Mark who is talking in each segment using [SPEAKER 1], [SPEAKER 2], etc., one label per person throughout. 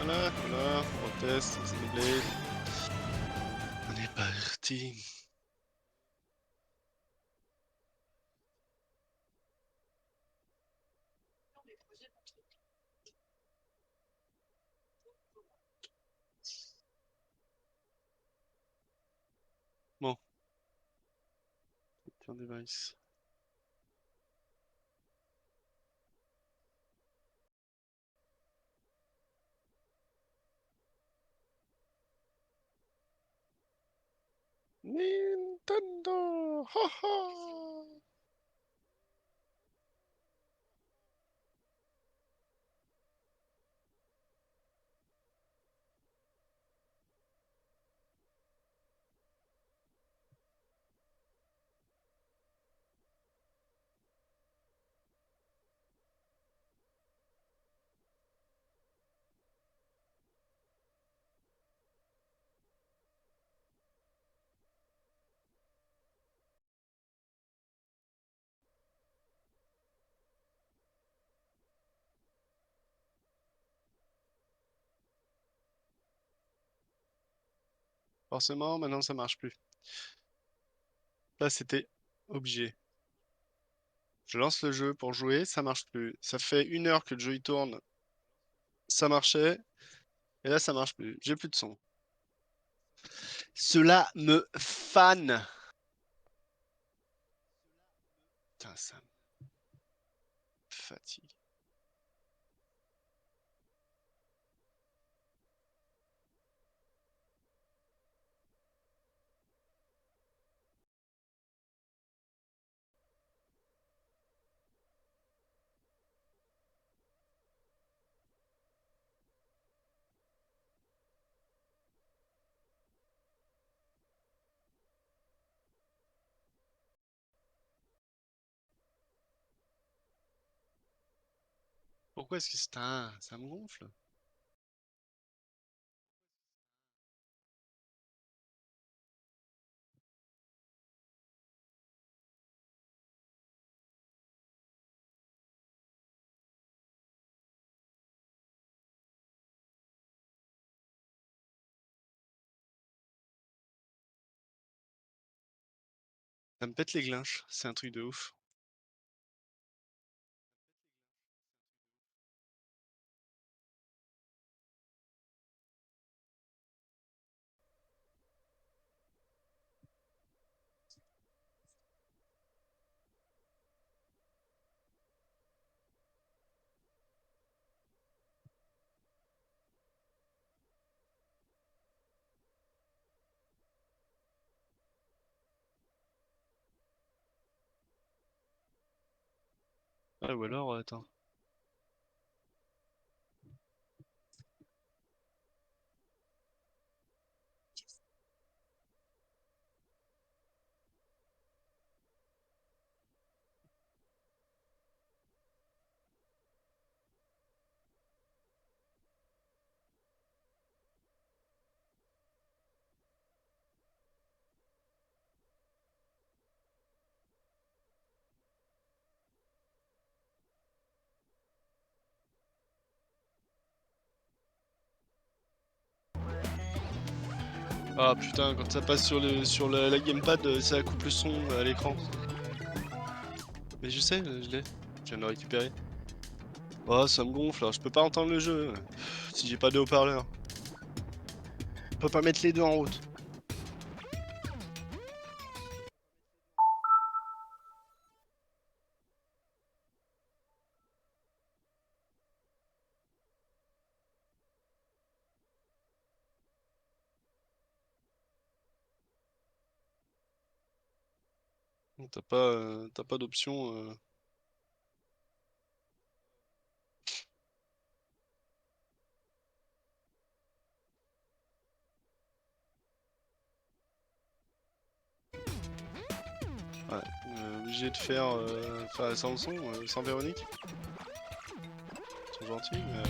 [SPEAKER 1] Voilà, voilà, on teste, Xenoblade. On est parti. Bon. Turn device. Nintendo! Ha ha! Forcément, maintenant ça marche plus. Là, c'était obligé. Je lance le jeu pour jouer, ça marche plus. Ça fait 1 heure que le jeu il tourne, ça marchait, et là ça marche plus. J'ai plus de son. Cela me fan. Putain, ça me fatigue. Pourquoi est-ce que c'est un... Ça me gonfle. Ça me pète les glinches, c'est un truc de ouf. Ah, ou alors, attends. Ah putain, quand ça passe sur la gamepad, ça coupe le son à l'écran. Mais je sais, je l'ai. Je viens de le récupérer. Oh, ça me gonfle, alors je peux pas entendre le jeu si j'ai pas de haut-parleur. Je peux pas mettre les deux en route. T'as pas d'option. Ouais, obligé de faire sans le son, sans Véronique. Ils sont gentils, mais.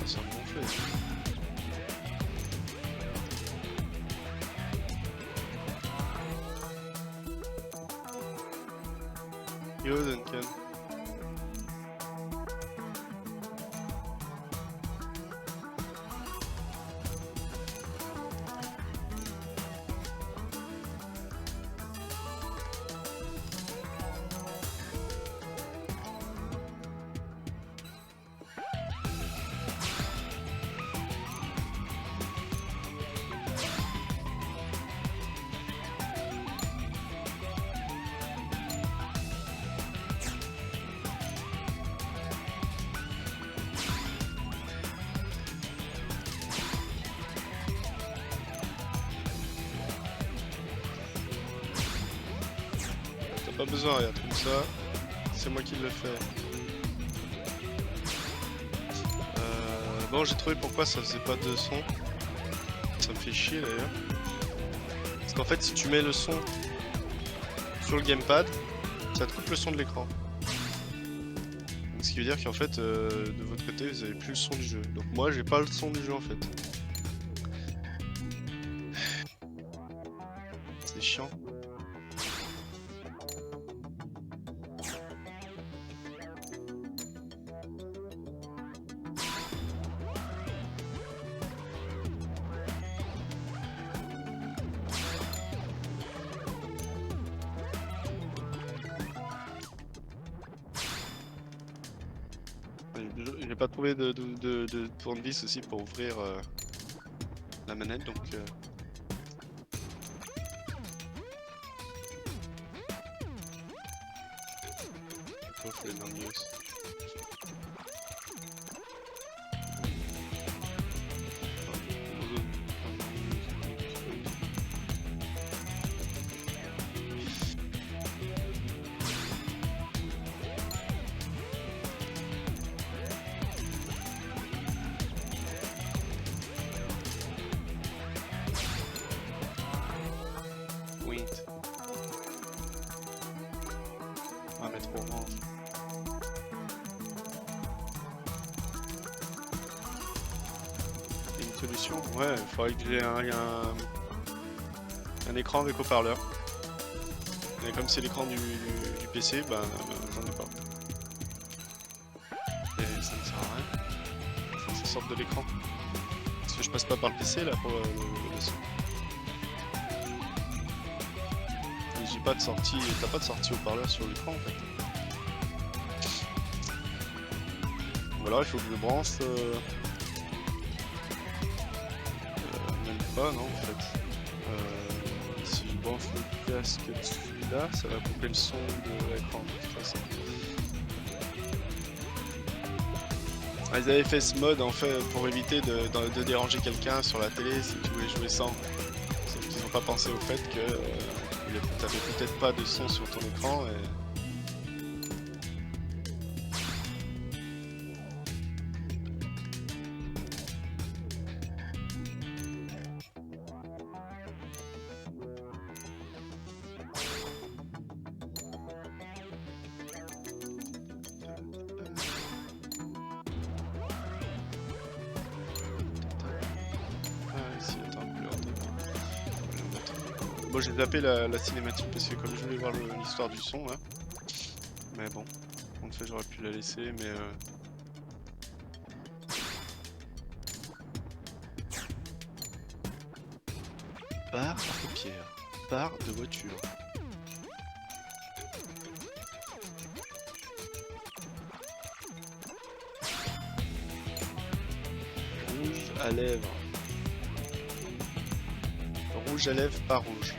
[SPEAKER 1] Ça me gonfle. Yo Duncan. Pas besoin, regarde, comme ça, c'est moi qui le fais. Bon, j'ai trouvé pourquoi ça faisait pas de son. Ça me fait chier d'ailleurs. Parce qu'en fait, si tu mets le son sur le gamepad, ça te coupe le son de l'écran. Ce qui veut dire qu'en fait, de votre côté, vous avez plus le son du jeu. Donc moi, j'ai pas le son du jeu en fait. C'est chiant. J'ai pas trouvé de tournevis aussi pour ouvrir la manette, donc faut les derniers aussi. On va mettre orange. Et une solution? Ouais, il faudrait que j'ai un écran avec haut-parleur. Et comme c'est l'écran du PC, ben j'en ai pas. Et ça ne sert à rien. Faut que ça sorte de l'écran. Parce que je passe pas par le PC là pour le son. J'ai pas de sortie, t'as pas de sortie haut-parleur sur l'écran en fait. Ou alors il faut que je branche. Même pas, non en fait. Si je branche le casque de celui-là, ça va couper le son de l'écran de toute façon. Ah, ils avaient fait ce mode en fait pour éviter de déranger quelqu'un sur la télé si tu voulais jouer sans. Sauf qu'ils n'ont pas pensé au fait que t'avais peut-être pas de son sur ton écran et... Bon, j'ai zappé la cinématique parce que comme je voulais voir l'histoire du son là. Mais bon, en fait j'aurais pu la laisser, mais barre de pierre, barre de voiture. Rouge à lèvres. Rouge à lèvres, pas rouge.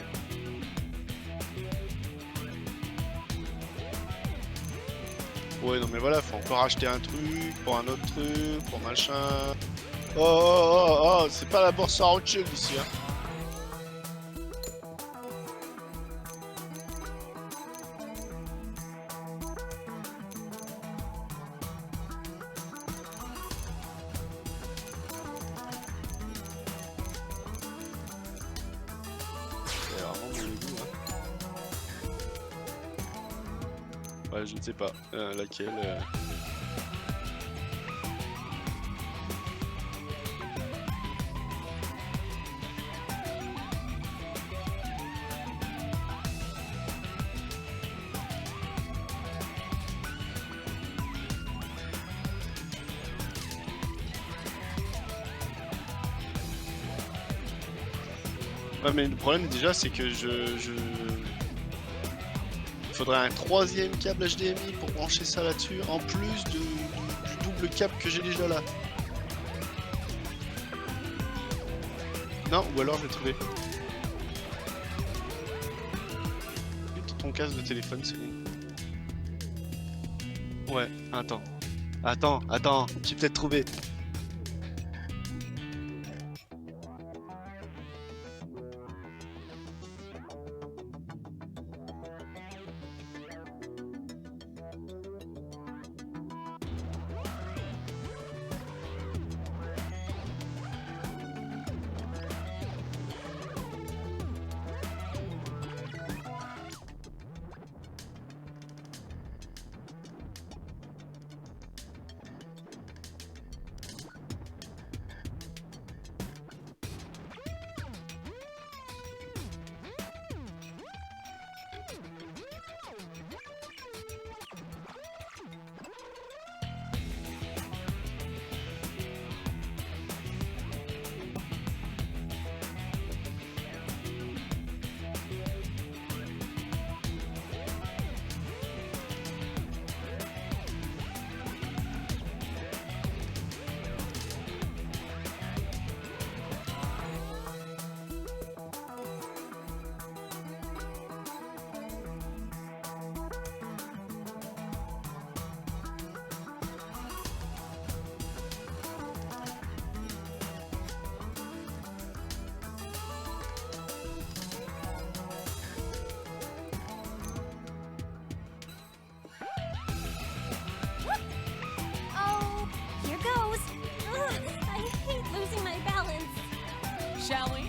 [SPEAKER 1] Ouais, non mais voilà, faut encore acheter un truc, pour un autre truc, pour machin. Oh, c'est pas la bourse à Rothschild ici, hein. Ouais, je ne sais pas laquelle. Ouais, mais le problème déjà, c'est que il faudrait un troisième câble HDMI pour brancher ça là-dessus, en plus du double câble que j'ai déjà là. Non, ou alors je vais trouver. Ton casque de téléphone, c'est bon. Ouais, attends. Attends, j'ai peut-être trouvé.
[SPEAKER 2] Shall we?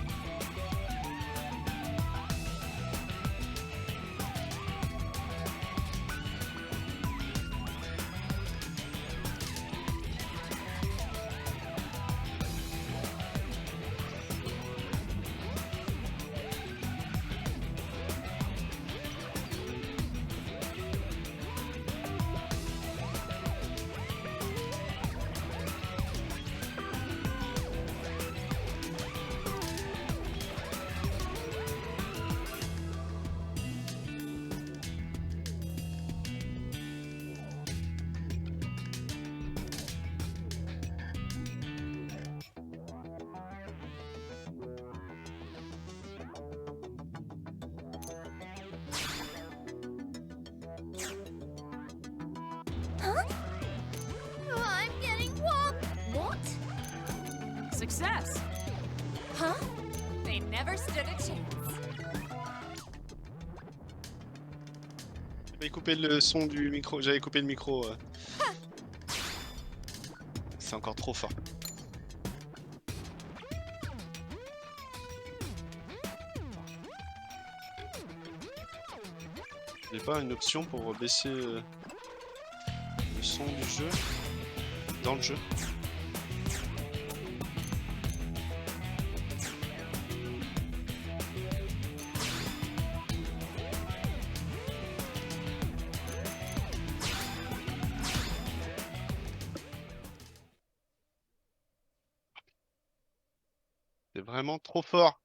[SPEAKER 2] Success.
[SPEAKER 3] Huh? They never stood a chance.
[SPEAKER 1] J'avais coupé le son du micro, j'avais coupé le micro. C'est encore trop fort. J'ai pas une option pour baisser le son du jeu dans le jeu. C'est vraiment trop fort.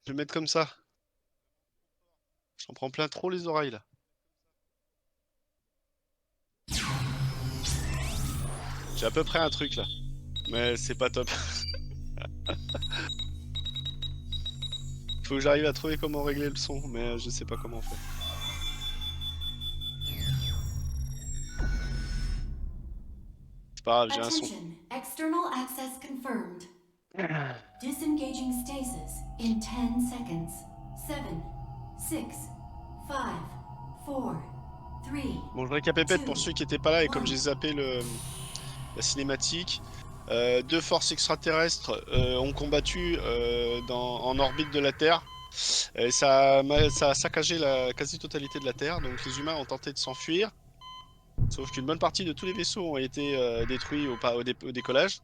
[SPEAKER 1] Je vais mettre comme ça. J'en prends plein trop les oreilles là. J'ai à peu près un truc là. Mais c'est pas top. Faut que j'arrive à trouver comment régler le son, mais je sais pas comment on fait. C'est pas grave, j'ai un son.
[SPEAKER 4] Attention, external access confirmed. Disengaging stasis in 10 seconds. 7, 6, 5, 4, 3.
[SPEAKER 1] Bon, je récapépète pour ceux qui étaient pas là et comme j'ai zappé la cinématique. Deux forces extraterrestres ont combattu en orbite de la Terre. Et ça a saccagé la quasi-totalité de la Terre. Donc les humains ont tenté de s'enfuir. Sauf qu'une bonne partie de tous les vaisseaux ont été détruits au décollage.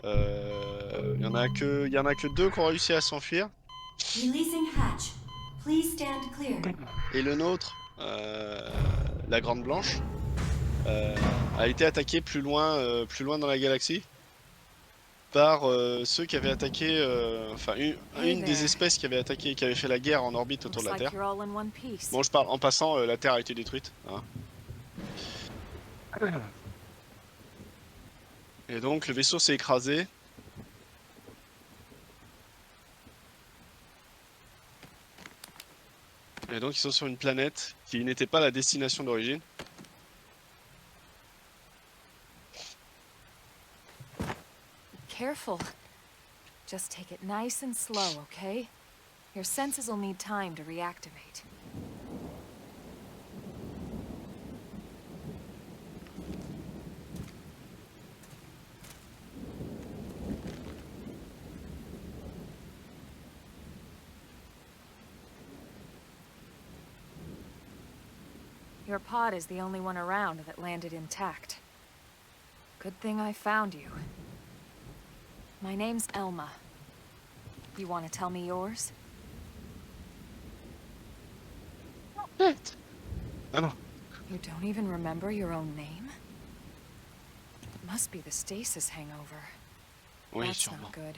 [SPEAKER 1] Il y en a que deux qui ont réussi à s'enfuir.
[SPEAKER 4] Releasing hatch. Please stand clear.
[SPEAKER 1] Et le nôtre, la Grande Blanche, a été attaqué plus loin dans la galaxie. par ceux qui avaient attaqué, enfin une des espèces qui avait attaqué, qui avait fait la guerre en orbite autour de la Terre. Bon, je parle en passant, la Terre a été détruite. Hein. Et donc le vaisseau s'est écrasé. Et donc ils sont sur une planète qui n'était pas la destination d'origine.
[SPEAKER 2] Careful. Just take it nice and slow, okay? Your senses will need time to reactivate. Your pod is the only one around that landed intact. Good thing I found you. My name's Elma. You want to tell me yours?
[SPEAKER 1] Shit. Ah non.
[SPEAKER 2] You don't even remember your own name? It must be the stasis hangover.
[SPEAKER 1] Oui,
[SPEAKER 2] That's
[SPEAKER 1] sûrement.
[SPEAKER 2] not good.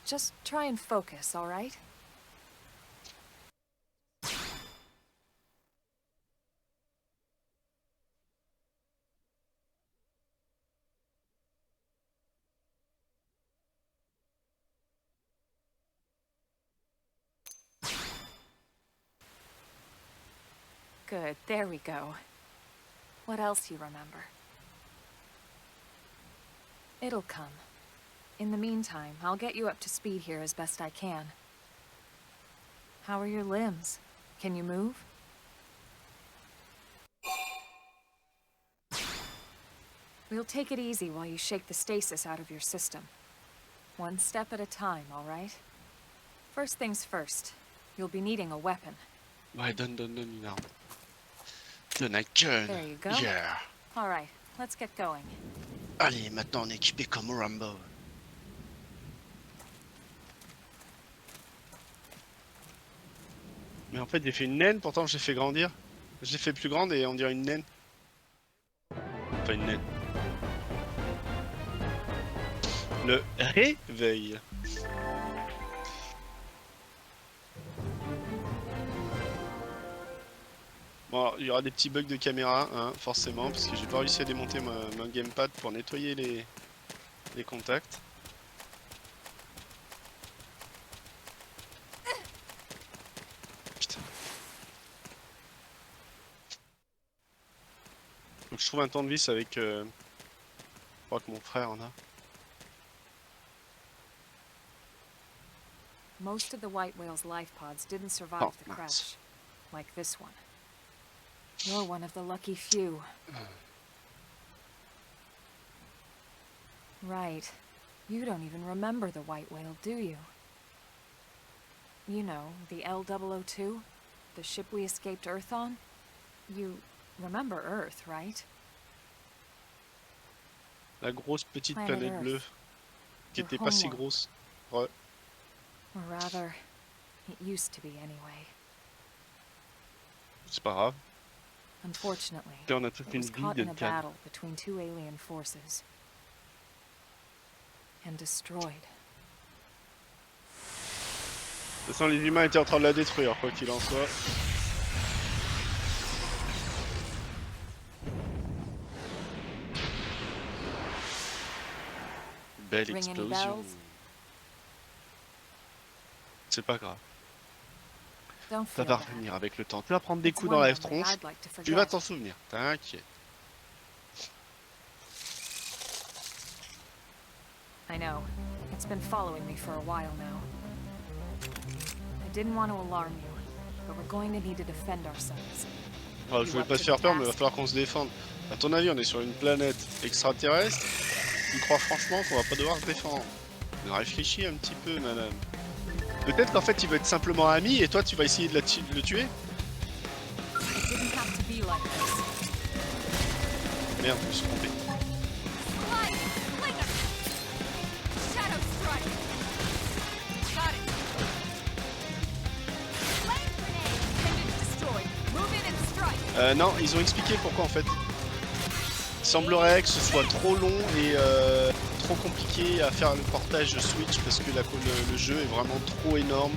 [SPEAKER 2] Just try and focus, all right? Good, there we go. What else you remember? It'll come. In the meantime, I'll get you up to speed here as best I can. How are your limbs? Can you move? We'll take it easy while you shake the stasis out of your system. One step at a time, all right? First things first, you'll be needing a weapon.
[SPEAKER 1] Ouais, donne une arme. Donne un gun.
[SPEAKER 2] There you go.
[SPEAKER 1] Yeah.
[SPEAKER 2] All right, let's get going.
[SPEAKER 1] Allez, maintenant on est équipé comme Rambo. Mais en fait j'ai fait une naine, pourtant j'ai fait grandir. J'ai fait plus grande et on dirait une naine. Enfin une naine. Le réveil. Bon, alors, il y aura des petits bugs de caméra, hein, forcément, parce que j'ai pas réussi à démonter mon gamepad pour nettoyer les contacts. Putain. Faut que je trouve un tournevis avec... je crois que mon frère en a.
[SPEAKER 2] Most of the white whale's life pods didn't survive
[SPEAKER 1] Oh,
[SPEAKER 2] the
[SPEAKER 1] mince.
[SPEAKER 2] crash, like this one. You're one of the lucky few. Right. You don't even remember the white whale, do you? You know, the L002? The ship we escaped Earth on? You remember Earth, right?
[SPEAKER 1] La grosse petite
[SPEAKER 2] Planet
[SPEAKER 1] planète
[SPEAKER 2] Earth.
[SPEAKER 1] bleue, qui
[SPEAKER 2] Your
[SPEAKER 1] était pas si
[SPEAKER 2] homeworld.
[SPEAKER 1] grosse. Ouais.
[SPEAKER 2] Or rather, it used to be anyway.
[SPEAKER 1] C'est pas grave.
[SPEAKER 2] Unfortunately,
[SPEAKER 1] Là on a toute
[SPEAKER 2] it
[SPEAKER 1] une
[SPEAKER 2] was
[SPEAKER 1] vie
[SPEAKER 2] caught
[SPEAKER 1] de
[SPEAKER 2] in a
[SPEAKER 1] calme.
[SPEAKER 2] battle between two alien forces. And destroyed.
[SPEAKER 1] De toute façon les humains étaient en train de la détruire, quoi qu'il en soit. Belle
[SPEAKER 2] Ring any
[SPEAKER 1] explosion.
[SPEAKER 2] bells?
[SPEAKER 1] C'est pas grave.
[SPEAKER 2] Don't
[SPEAKER 1] Ça
[SPEAKER 2] feel
[SPEAKER 1] va
[SPEAKER 2] bad.
[SPEAKER 1] revenir avec le temps. Tu vas prendre des
[SPEAKER 2] It's
[SPEAKER 1] coups
[SPEAKER 2] one
[SPEAKER 1] dans la
[SPEAKER 2] memory
[SPEAKER 1] tronche.
[SPEAKER 2] I'd like to
[SPEAKER 1] Tu vas
[SPEAKER 2] forget.
[SPEAKER 1] t'en souvenir. T'inquiète.
[SPEAKER 2] I know. It's been following me for a while now. I didn't want to alarm you, but we're going to need to defend ourselves.
[SPEAKER 1] Enfin, je voulais pas te faire peur, mais il va falloir qu'on se défende. À ton avis, on est sur une planète extraterrestre. Tu crois franchement qu'on va pas devoir se défendre? Mais réfléchis un petit peu, madame. Peut-être qu'en fait, il veut être simplement ami et toi, tu vas essayer de le tuer?
[SPEAKER 2] It didn't have to be like this.
[SPEAKER 1] Merde, je me suis trompé.
[SPEAKER 3] Slide! Flinger! Shadow strike! Got it! Flame grenade! Appendage destroyed. Move in and strike!
[SPEAKER 1] Non, ils ont expliqué pourquoi en fait. semblerait que ce soit trop long et trop compliqué à faire le portage Switch parce que le jeu est vraiment trop énorme.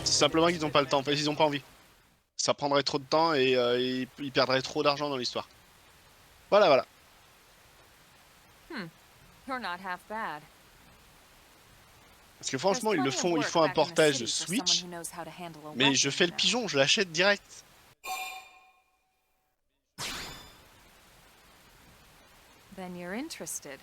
[SPEAKER 1] C'est simplement qu'ils n'ont pas le temps, enfin ils n'ont pas envie. Ça prendrait trop de temps et ils perdraient trop d'argent dans l'histoire. Voilà, voilà.
[SPEAKER 2] You're not half bad.
[SPEAKER 1] Parce que franchement, ils font un portage Switch, mais je fais le pigeon, je l'achète direct.
[SPEAKER 2] Then you're interested.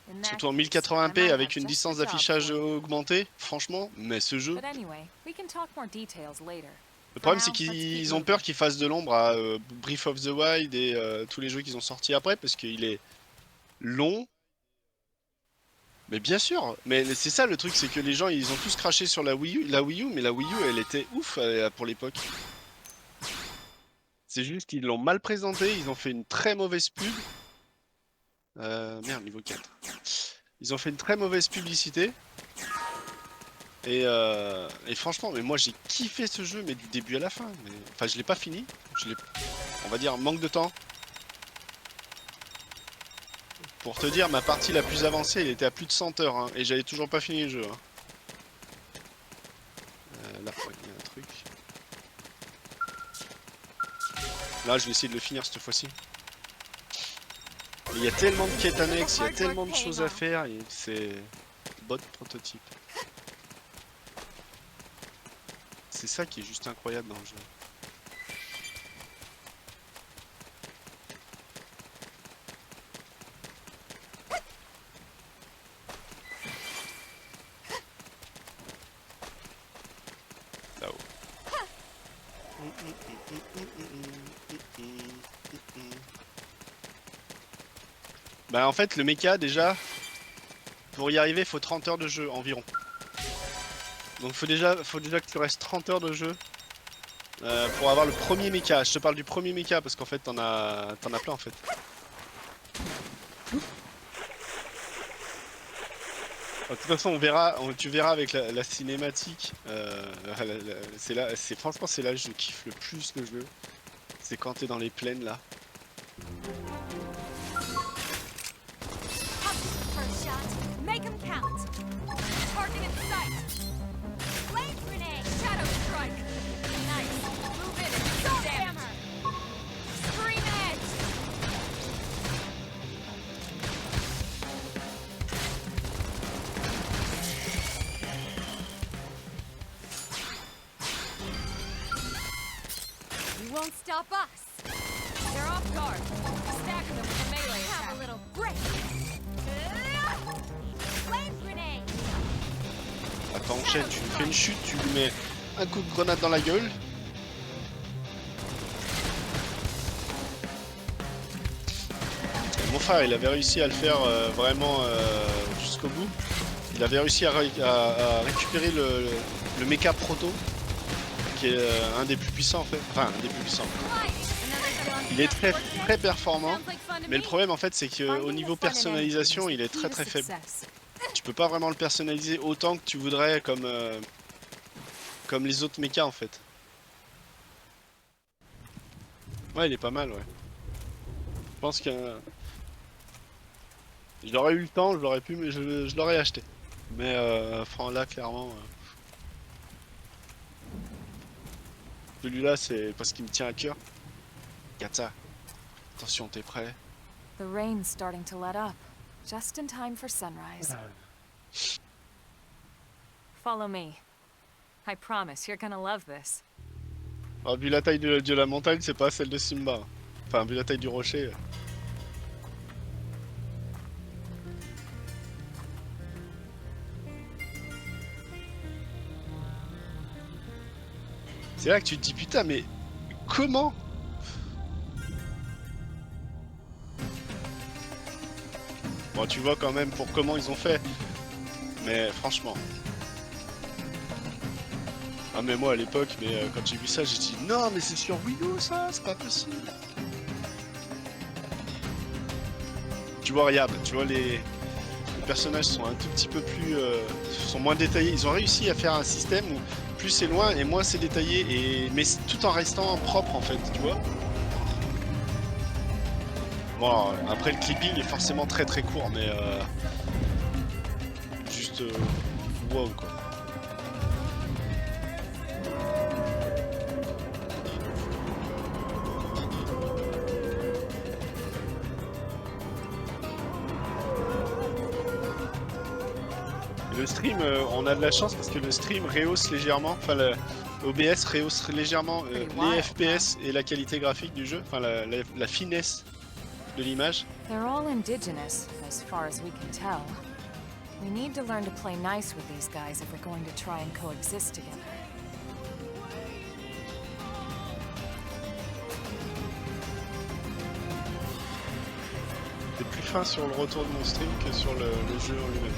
[SPEAKER 2] In that
[SPEAKER 1] Surtout en
[SPEAKER 2] case, I
[SPEAKER 1] 1080p
[SPEAKER 2] might
[SPEAKER 1] avec
[SPEAKER 2] have
[SPEAKER 1] une
[SPEAKER 2] just
[SPEAKER 1] distance
[SPEAKER 2] the job
[SPEAKER 1] d'affichage
[SPEAKER 2] for you.
[SPEAKER 1] augmentée, franchement, mais ce jeu...
[SPEAKER 2] But anyway, we can talk more details later.
[SPEAKER 1] Le problème
[SPEAKER 2] For
[SPEAKER 1] c'est
[SPEAKER 2] now, let's keep
[SPEAKER 1] qu'ils ont
[SPEAKER 2] moving.
[SPEAKER 1] peur qu'ils fassent de l'ombre à Breath of the Wild et tous les jeux qu'ils ont sortis après parce qu'il est long. Mais bien sûr, mais c'est ça le truc, c'est que les gens ils ont tous craché sur la Wii U, mais la Wii U elle était ouf pour l'époque. C'est juste qu'ils l'ont mal présenté, ils ont fait une très mauvaise pub. Merde, niveau 4. Ils ont fait une très mauvaise publicité. Et franchement, mais moi j'ai kiffé ce jeu, mais du début à la fin. Mais... Enfin, je l'ai pas fini. On va dire manque de temps. Pour te dire, ma partie la plus avancée, elle était à plus de 100 heures. Hein, et j'avais toujours pas fini le jeu. Hein. Là, il y a un truc. Là, je vais essayer de le finir cette fois-ci. Il y a tellement de quêtes annexes, il y a tellement de choses à faire. C'est bot prototype. C'est ça qui est juste incroyable dans le jeu. Là-haut. Bah en fait le mecha déjà, pour y arriver faut 30 heures de jeu environ. Donc faut déjà que tu restes 30 heures de jeu pour avoir le premier mecha. Je te parle du premier mecha parce qu'en fait t'en as plein en fait. De toute façon tu verras avec la cinématique. Franchement c'est là que je kiffe le plus le jeu. C'est quand t'es dans les plaines là.
[SPEAKER 3] First shot, make 'em count. Target in sight. Flame grenade, shadow strike. Nice. Move in and do some damage. Scream edge. You won't stop us. They're off guard. Stack them with a melee attack. Have a little break. Flame grenade.
[SPEAKER 1] Attends, enchaîne, tu lui fais une chute, tu lui mets un coup de grenade dans la gueule. Et mon frère, il avait réussi à le faire vraiment jusqu'au bout. Il avait réussi à récupérer le mecha proto, qui est un des plus puissants en fait. Enfin, un des plus puissants. Il est très très performant, mais le problème en fait c'est qu'au niveau personnalisation il est très très faible. Tu peux pas vraiment le personnaliser autant que tu voudrais comme les autres mechas en fait. Ouais il est pas mal ouais. Je pense que j'aurais eu le temps, je l'aurais pu, mais je l'aurais acheté. Mais là clairement celui-là c'est parce qu'il me tient à cœur. Regarde ça. Attention, t'es prêt?
[SPEAKER 2] The rain's starting to let up, just in time for sunrise. Follow me. I promise you're gonna love this.
[SPEAKER 1] Ah, vu la taille de la montagne, c'est pas celle de Simba. Enfin, vu la taille du rocher. C'est là que tu te dis putain, mais comment? Bon, tu vois quand même pour comment ils ont fait. Mais franchement. Ah mais moi à l'époque, quand j'ai vu ça, j'ai dit non mais c'est sur Wii U ça, c'est pas possible. Tu vois, regarde, tu vois les personnages sont un tout petit peu plus, sont moins détaillés. Ils ont réussi à faire un système où plus c'est loin et moins c'est détaillé, mais tout en restant propre en fait, tu vois. Bon, après le clipping est forcément très très court, mais juste wow quoi. Le stream, on a de la chance parce que le stream rehausse légèrement, enfin le OBS rehausse légèrement les FPS et la qualité graphique du jeu, enfin la finesse de l'image.
[SPEAKER 2] They're all indigenous, as far as we can tell. We need to learn to play nice with these guys if we're going to try and coexist together.
[SPEAKER 1] C'est plus fin sur le retour de mon stream que sur le jeu en lui-même.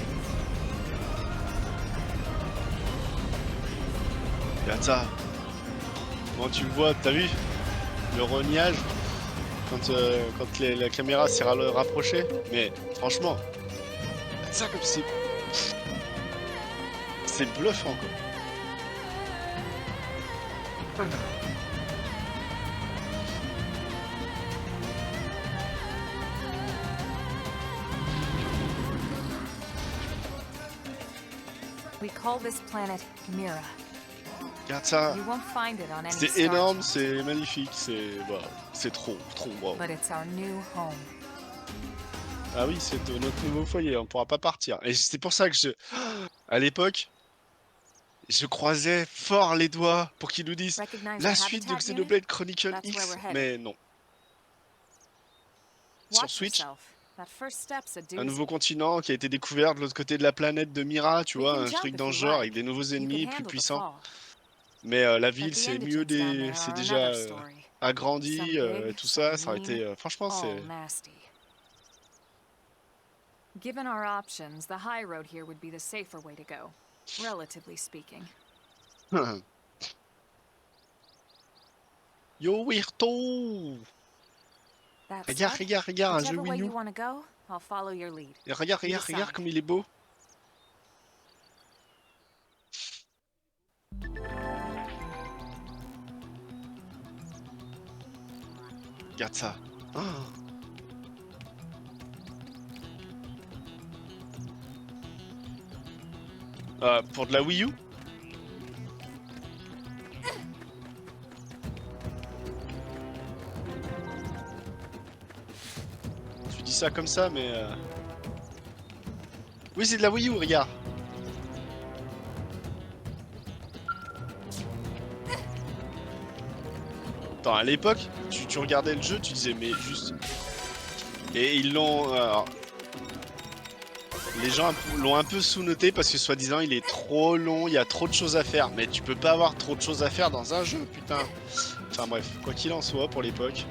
[SPEAKER 1] Regarde ça. Bon, tu le vois, t'as vu le rognage quand la caméra s'est rapprochée. Mais franchement, regarde ça comme c'est bluffant quoi.
[SPEAKER 2] We call this planet Mira.
[SPEAKER 1] Regarde ça.
[SPEAKER 2] You won't find it on any
[SPEAKER 1] C'est
[SPEAKER 2] star
[SPEAKER 1] énorme,
[SPEAKER 2] chart,
[SPEAKER 1] c'est magnifique, c'est trop wow.
[SPEAKER 2] but it's our new home.
[SPEAKER 1] Ah oui, c'est notre nouveau foyer, on pourra pas partir. Et c'est pour ça que à l'époque, je croisais fort les doigts pour qu'ils nous disent
[SPEAKER 2] Recognize
[SPEAKER 1] la
[SPEAKER 2] the
[SPEAKER 1] suite de
[SPEAKER 2] habitat
[SPEAKER 1] Xenoblade
[SPEAKER 2] unit?
[SPEAKER 1] Chronicle
[SPEAKER 2] That's where
[SPEAKER 1] X,
[SPEAKER 2] we're headed.
[SPEAKER 1] mais non. Sur
[SPEAKER 2] Watch
[SPEAKER 1] Switch,
[SPEAKER 2] yourself. That first step's a
[SPEAKER 1] un
[SPEAKER 2] doozy.
[SPEAKER 1] nouveau continent qui a été découvert de l'autre côté de la planète de Mira, tu
[SPEAKER 2] We
[SPEAKER 1] vois,
[SPEAKER 2] can
[SPEAKER 1] un
[SPEAKER 2] jump
[SPEAKER 1] truc
[SPEAKER 2] if
[SPEAKER 1] dans le
[SPEAKER 2] you
[SPEAKER 1] genre
[SPEAKER 2] like.
[SPEAKER 1] avec des nouveaux
[SPEAKER 2] You
[SPEAKER 1] ennemis
[SPEAKER 2] can
[SPEAKER 1] plus
[SPEAKER 2] handle the
[SPEAKER 1] puissants.
[SPEAKER 2] fall.
[SPEAKER 1] Mais la
[SPEAKER 2] But
[SPEAKER 1] ville,
[SPEAKER 2] the
[SPEAKER 1] c'est
[SPEAKER 2] indigents
[SPEAKER 1] mieux
[SPEAKER 2] down there
[SPEAKER 1] c'est
[SPEAKER 2] are
[SPEAKER 1] déjà
[SPEAKER 2] another story.
[SPEAKER 1] agrandi,
[SPEAKER 2] Some big,
[SPEAKER 1] tout ça,
[SPEAKER 2] some
[SPEAKER 1] ça aurait
[SPEAKER 2] mean,
[SPEAKER 1] été, franchement, c'est...
[SPEAKER 2] all nasty. Given our options, the high road here would be the safer way to go, relatively speaking.
[SPEAKER 1] Yo, Wirto!
[SPEAKER 2] That
[SPEAKER 1] Regarde,
[SPEAKER 2] said,
[SPEAKER 1] regarde, un jeu
[SPEAKER 2] whichever way
[SPEAKER 1] Wii U.
[SPEAKER 2] you want to go, I'll follow your lead.
[SPEAKER 1] Et regarde
[SPEAKER 2] You decide.
[SPEAKER 1] comme il est beau. Regarde ça. Oh. Pour de la Wii U? Tu dis ça comme ça, mais... Oui, c'est de la Wii U, regarde. Attends, à l'époque, tu regardais le jeu, tu disais, mais juste... Et ils l'ont... les gens l'ont un peu sous-noté parce que soi-disant il est trop long, il y a trop de choses à faire. Mais tu peux pas avoir trop de choses à faire dans un jeu, putain. Enfin bref, quoi qu'il en soit pour l'époque.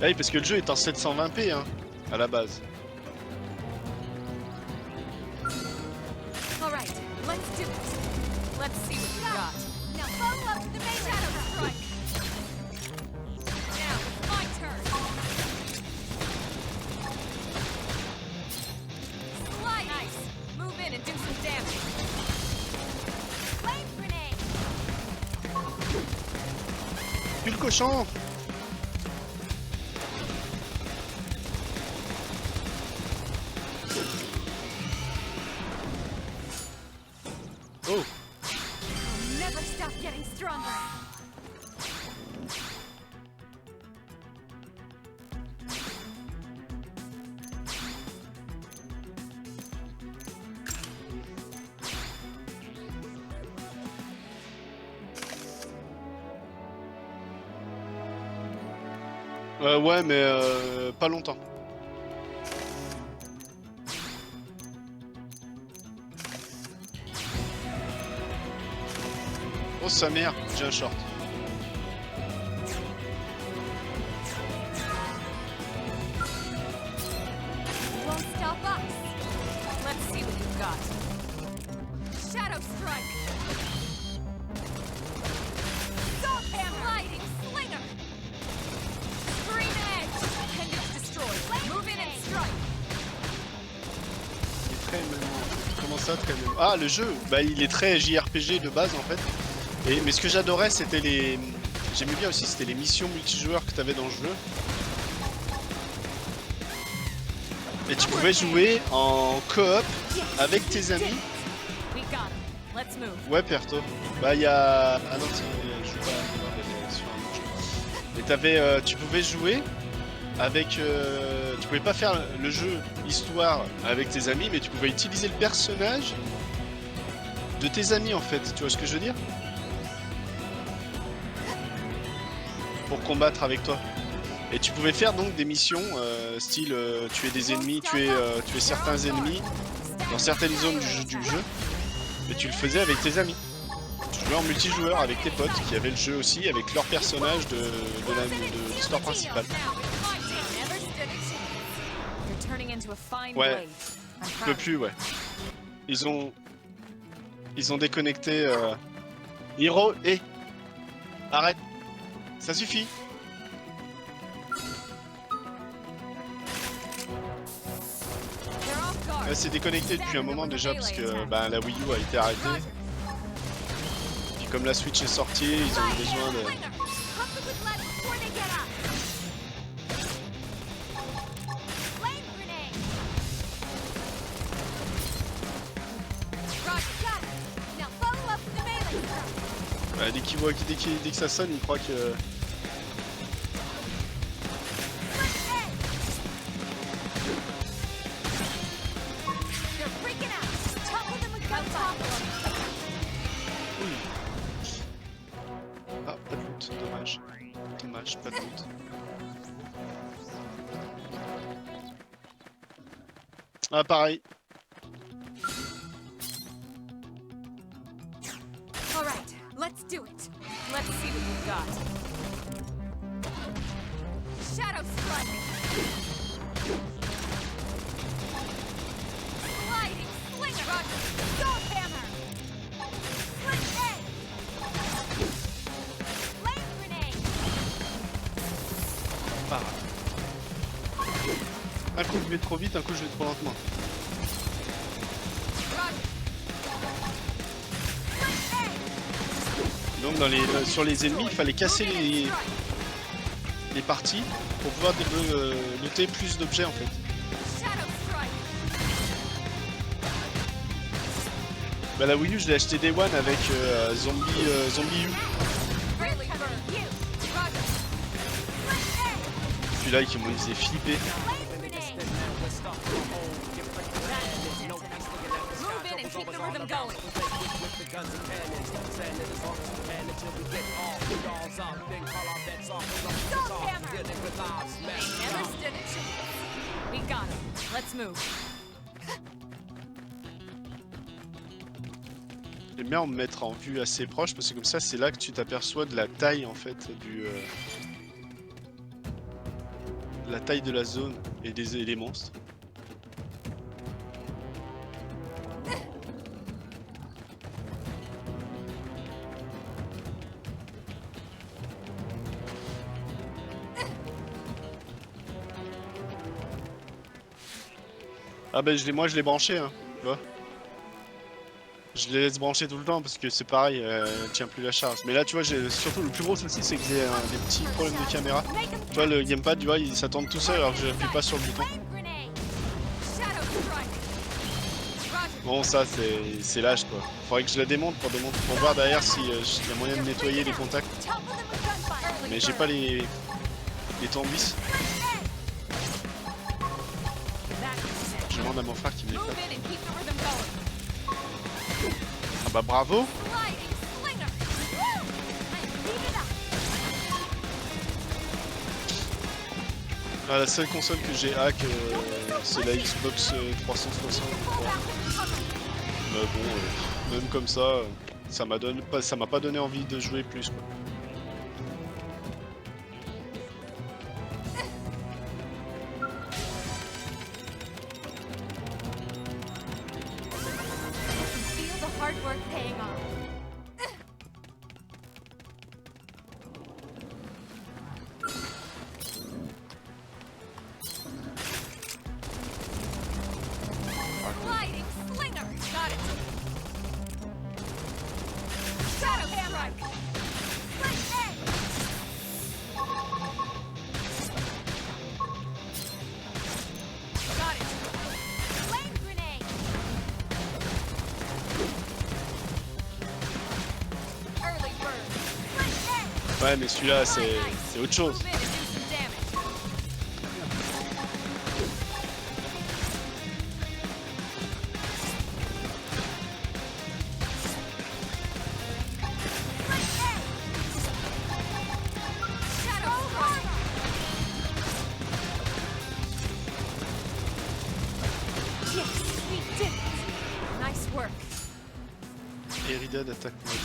[SPEAKER 1] Ah oui, parce que le jeu est en 720p, hein, à la base.
[SPEAKER 2] All right, let's do this. Let's see what you got.
[SPEAKER 3] Now follow up to the main shadow strike. Now it's my turn. Slide. Nice. Move in and do some damage. Flame grenade.
[SPEAKER 1] Tue le cochon! Oh!
[SPEAKER 3] I'll never stop getting stronger.
[SPEAKER 1] Ouais, mais pas longtemps. Oh sa mère, j'ai un short.
[SPEAKER 3] You won't stop us.
[SPEAKER 2] Let's see what you've got.
[SPEAKER 3] Shadow strike. Salt hammer. Lighting slinger. Scream edge. Appendage destroyed. Move in and strike.
[SPEAKER 1] Il est très même. Comment ça, très même? Ah, le jeu, bah il est très JRPG de base en fait. Mais ce que j'adorais, c'était j'aimais bien aussi, c'était les missions multijoueurs que t'avais dans le jeu. Et tu pouvais jouer en coop avec tes amis.
[SPEAKER 3] We got him. Let's move.
[SPEAKER 1] Ouais, perto. Bah, il y a. Ah non, je joue pas sur un autre jeu. Mais t'avais, tu pouvais jouer avec. Tu pouvais pas faire le jeu histoire avec tes amis, mais tu pouvais utiliser le personnage de tes amis en fait. Tu vois ce que je veux dire? Pour combattre avec toi. Et tu pouvais faire donc des missions style tuer des ennemis, tuer certains ennemis dans certaines zones du jeu. Et tu le faisais avec tes amis. Tu jouais en multijoueur avec tes potes qui avaient le jeu aussi avec leur personnage de l'histoire principale. Ouais, je peux plus, ouais. Ils ont déconnecté. Hiro, arrête, ça suffit. Là, c'est déconnecté depuis un moment déjà parce que bah, la Wii U a été arrêtée. Puis comme la Switch est sortie, ils ont eu besoin de. Bah, dès que ça sonne, il croit que. Ah, pas de loot, dommage. Dommage, pas de loot. Ah, pareil.
[SPEAKER 3] All right, let's do it. Let's see what we've got. Shadow strike. Sliding slinger. Stone hammer. Sling egg. Flame grenade.
[SPEAKER 1] Pareil. Un coup je vais trop vite, un coup je vais trop lentement. Donc sur les ennemis, il fallait casser les parties pour pouvoir noter plus d'objets en fait. Bah la Wii U je l'ai acheté Day One avec Zombie U. Celui-là qui me faisait flipper. J'aime bien me mettre en vue assez proche parce que comme ça c'est là que tu t'aperçois de la taille en fait la taille de la zone et des monstres. Ah bah moi je l'ai branché hein, tu vois. Je les laisse brancher tout le temps parce que c'est pareil, elle tient plus la charge. Mais là tu vois, surtout le plus gros souci c'est que j'ai des petits problèmes de caméra. Tu vois le gamepad, tu vois, il s'attend tout seul alors que je n'appuie pas sur le bouton. Bon ça c'est lâche quoi. Faudrait que je la démonte pour voir derrière si y a moyen de nettoyer les contacts. Mais j'ai pas les tournevis. Je demande à mon frère qui me les fait. Ah bah bravo. Ah, la seule console que j'ai hack c'est la Xbox 360 je crois. Mais bon, même comme ça, ça m'a pas donné envie de jouer plus quoi. Ouais, mais celui-là, c'est autre chose.
[SPEAKER 3] Move in and do some damage. Shadow strike. Yes, we did it. Nice work.
[SPEAKER 1] Erida d'attaque mode.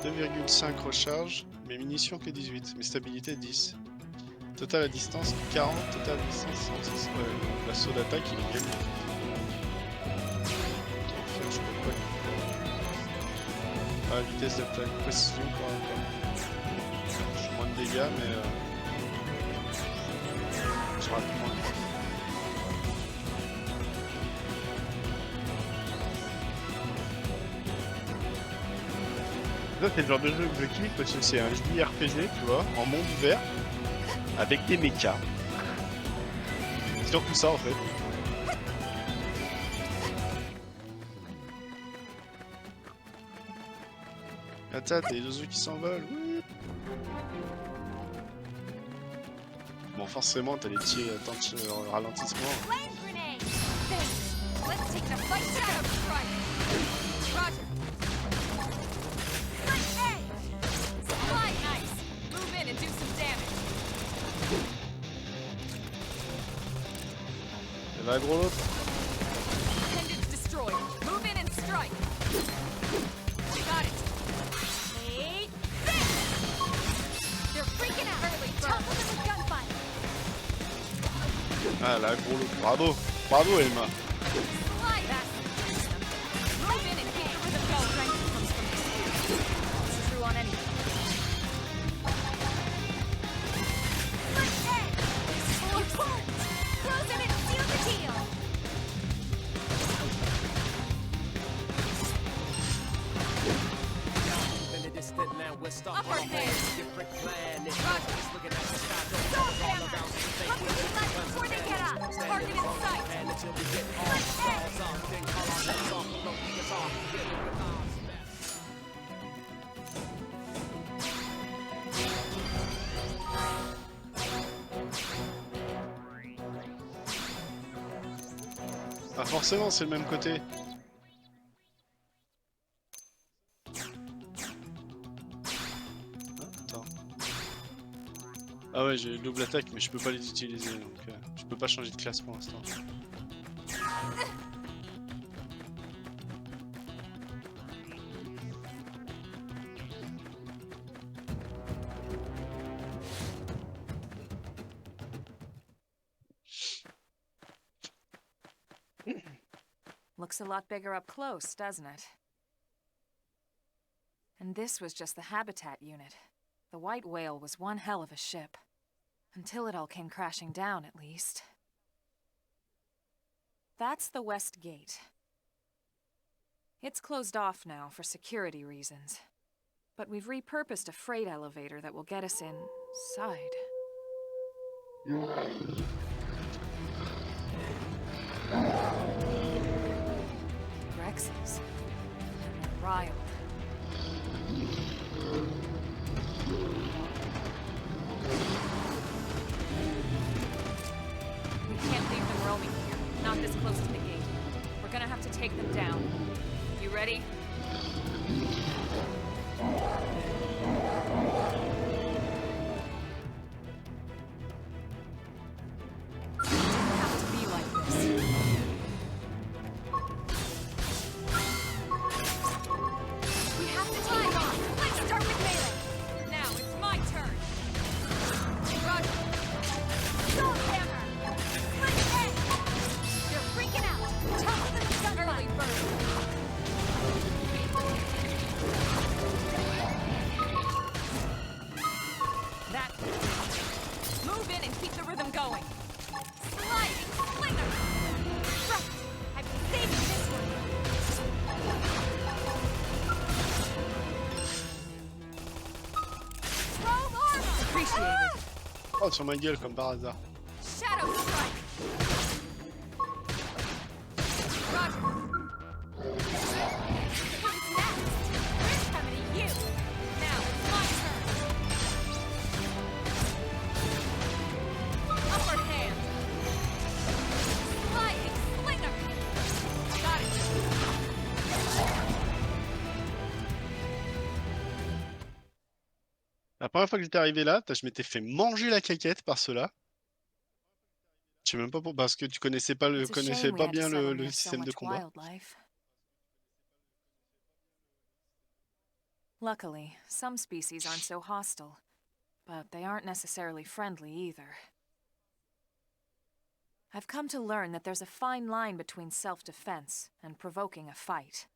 [SPEAKER 1] « 2,5 recharge, mais munitions que 18, mais stabilité 10. Total à distance 40, total à distance 106. Ouais, l'assaut d'attaque il est gagné. En fait, je peux pas. Ah, vitesse d'attaque, précision pour un pas. Je fais moins de dégâts, mais je rate moins. Ça, c'est le genre de jeu que je kiffe parce que c'est un JRPG, tu vois, en monde ouvert, avec des mechas. C'est surtout ça en fait. Attends, t'as les oiseaux qui s'envolent. Oui. Bon, forcément, t'as les petits ralentissements.
[SPEAKER 3] Flame grenade. Thanks. Let's take the fight. Shadow strike. Roger. Hey. Fly nice. Move in and do some damage.
[SPEAKER 1] Il va gros l'autre.
[SPEAKER 3] Pendants destroyed. Move in and strike. Got it. Hey. They're freaking out. Early bird. Topple them with gunfire.
[SPEAKER 1] Ah là, gros l'autre. Bravo. Bravo, Elma.
[SPEAKER 3] Slide that. Move in and keep the rhythm going. Strength comes from the spear. This is true on anything. Close in and seal the deal. Upper hand. Roger. Soul hammer. Come to the left before they get up. Target in sight.
[SPEAKER 1] Ah, forcément, c'est le même côté. Attends. Ah ouais, j'ai double attaque, mais je peux pas les utiliser, donc je peux pas changer de classe pour l'instant.
[SPEAKER 2] Looks a lot bigger up close, doesn't it? And this was just the habitat unit. The white whale was one hell of a ship. Until it all came crashing down, at least. That's the west gate. It's closed off now for security reasons. But we've repurposed a freight elevator that will get us inside. Rexes. They're riled.
[SPEAKER 3] We can't leave them roaming here. Not this close to the gate. We're gonna have to take them down. You ready?
[SPEAKER 2] Have to be like this.
[SPEAKER 3] We have to climb on. Let's start with melee. Now it's my turn. Roger. Soul hammer. Let's head. They're freaking out. Topple them with gunfire. Early bird.
[SPEAKER 1] Oh, sur ma gueule, comme par hasard.
[SPEAKER 3] Shadow strike. Roger. What's next? We're coming to you. Now it's my turn. Upper hand. Sliding slinger. Got it.
[SPEAKER 1] La première fois que j'étais arrivé là, je m'étais fait manger la caquette par ceux-là. Je sais même pas pourquoi, parce que tu connaissais pas
[SPEAKER 2] It's a shame we had to
[SPEAKER 1] bien
[SPEAKER 2] settle
[SPEAKER 1] le
[SPEAKER 2] near so
[SPEAKER 1] système de
[SPEAKER 2] much
[SPEAKER 1] combat.
[SPEAKER 2] wildlife. Luckily, some species aren't so hostile, but they aren't necessarily friendly either. I've come to learn that there's a fine line between self-defense and provoking a fight.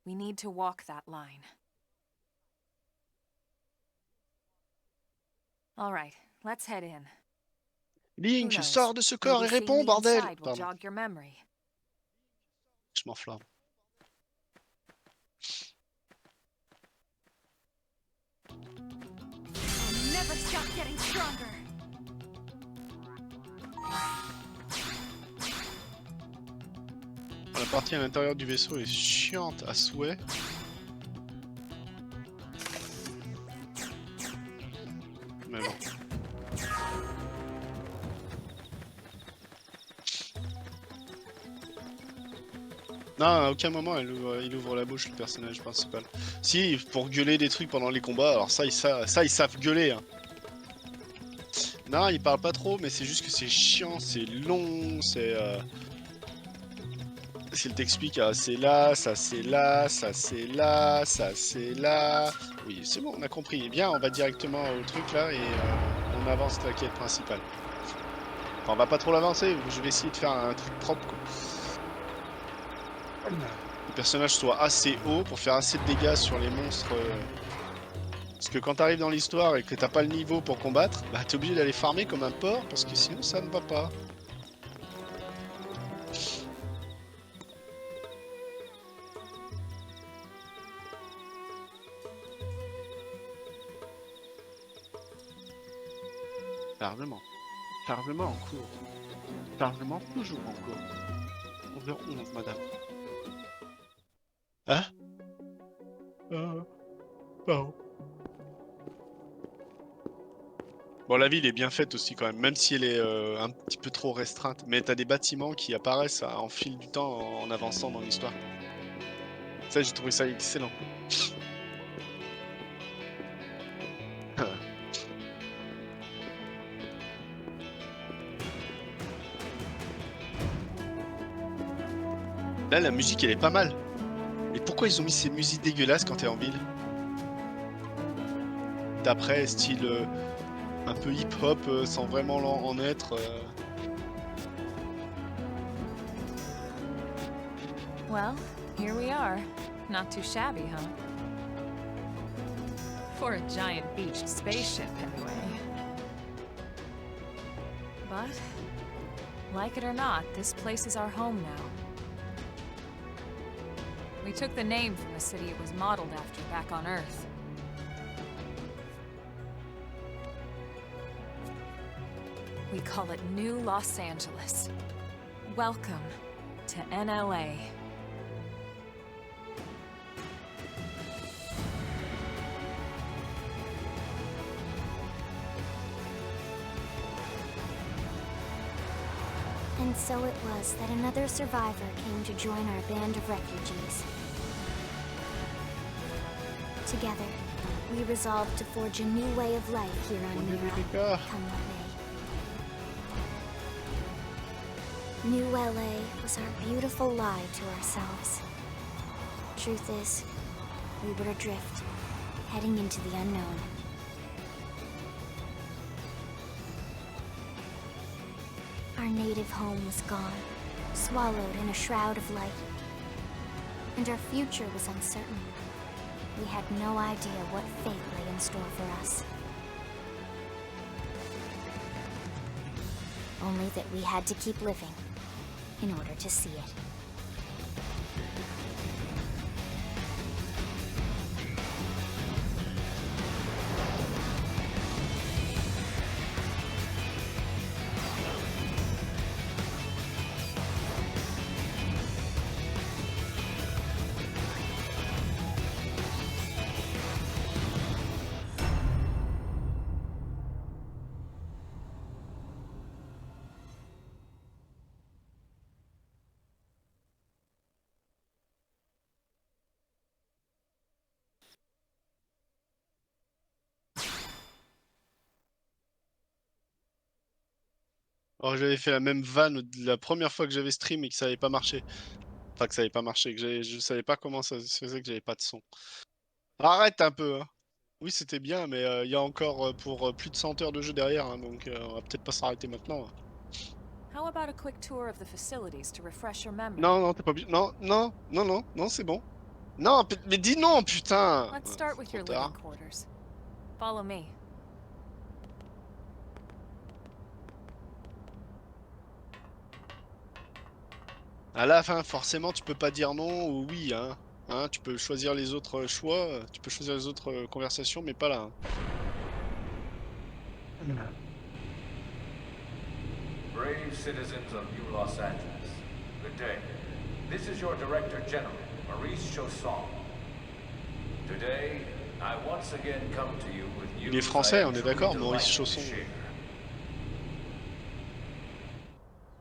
[SPEAKER 2] We need to walk that line. All right, let's head in. Who
[SPEAKER 1] Link,
[SPEAKER 2] knows?
[SPEAKER 1] sors de ce corps
[SPEAKER 2] Maybe
[SPEAKER 1] et
[SPEAKER 2] seeing
[SPEAKER 1] réponds,
[SPEAKER 2] the
[SPEAKER 1] bordel!
[SPEAKER 2] inside will
[SPEAKER 1] Pardon,
[SPEAKER 2] jog your memory.
[SPEAKER 1] je m'enflamme.
[SPEAKER 3] I'll never stop getting stronger.
[SPEAKER 1] La partie à l'intérieur du vaisseau est chiante à souhait. Mais bon. Non, à aucun moment il ouvre la bouche, le personnage principal. Si, pour gueuler des trucs pendant les combats, alors ça ils savent gueuler. Hein. Non, il parle pas trop, mais c'est juste que c'est chiant, c'est long, c'est... S'il t'explique, ah, c'est là, ça c'est là, ça c'est là, ça c'est là... Oui, c'est bon, on a compris. Eh bien, on va directement au truc là et on avance la quête principale. Enfin, on va pas trop l'avancer, je vais essayer de faire un truc propre, quoi. Le personnage soit assez haut pour faire assez de dégâts sur les monstres. Parce que quand t'arrives dans l'histoire et que t'as pas le niveau pour combattre, bah t'es obligé d'aller farmer comme un porc parce que sinon ça ne va pas. Parlement. Parlement en cours. Parlement toujours en cours. 11h11, madame. Hein? Pardon. Bon, la ville est bien faite aussi quand même, même si elle est un petit peu trop restreinte. Mais t'as des bâtiments qui apparaissent en fil du temps en avançant dans l'histoire. Ça, j'ai trouvé ça excellent. Là, la musique, elle est pas mal. Et pourquoi ils ont mis ces musiques dégueulasses quand t'es en ville? D'après, style un peu hip-hop, sans vraiment en être.
[SPEAKER 2] Well, here we are. Not too shabby, huh? For a giant beached spaceship, anyway. But, like it or not, this place is our home now. We took the name from the city it was modeled after back on Earth. We call it New Los Angeles. Welcome to NLA.
[SPEAKER 5] And so it was that another survivor came to join our band of refugees. Together, we resolved to forge a new way of life here on Mira, come what may. New LA was our beautiful lie to ourselves. Truth is, we were adrift, heading into the unknown. Our native home was gone, swallowed in a shroud of light. And our future was uncertain. We had no idea what fate lay in store for us. Only that we had to keep living in order to see it.
[SPEAKER 1] Alors j'avais fait la même vanne la première fois que j'avais stream et que ça avait pas marché. Enfin que ça avait pas marché, je savais pas comment ça se faisait que j'avais pas de son. Arrête un peu, hein. Oui, c'était bien, mais il y a encore pour plus de 100 heures de jeu derrière, hein, donc on va peut-être pas s'arrêter maintenant, hein.
[SPEAKER 2] How about a quick tour of the facilities to refresh your memory?
[SPEAKER 1] Non, non, t'es pas obligé. Non, non, non, non, non, c'est bon. Non, mais dis non, putain!
[SPEAKER 2] Let's start with
[SPEAKER 1] Trop
[SPEAKER 2] your
[SPEAKER 1] tard.
[SPEAKER 2] living quarters. Follow me.
[SPEAKER 1] À la fin, forcément, tu peux pas dire non ou oui, hein. Hein, tu peux choisir les autres choix, tu peux choisir les autres conversations, mais pas là, hein.
[SPEAKER 6] Brave citizens of New Los Angeles, good day. This is your Director General, Maurice Chausson. Today, I once again come to you with news.
[SPEAKER 1] Il est français, on est d'accord, Maurice Chausson.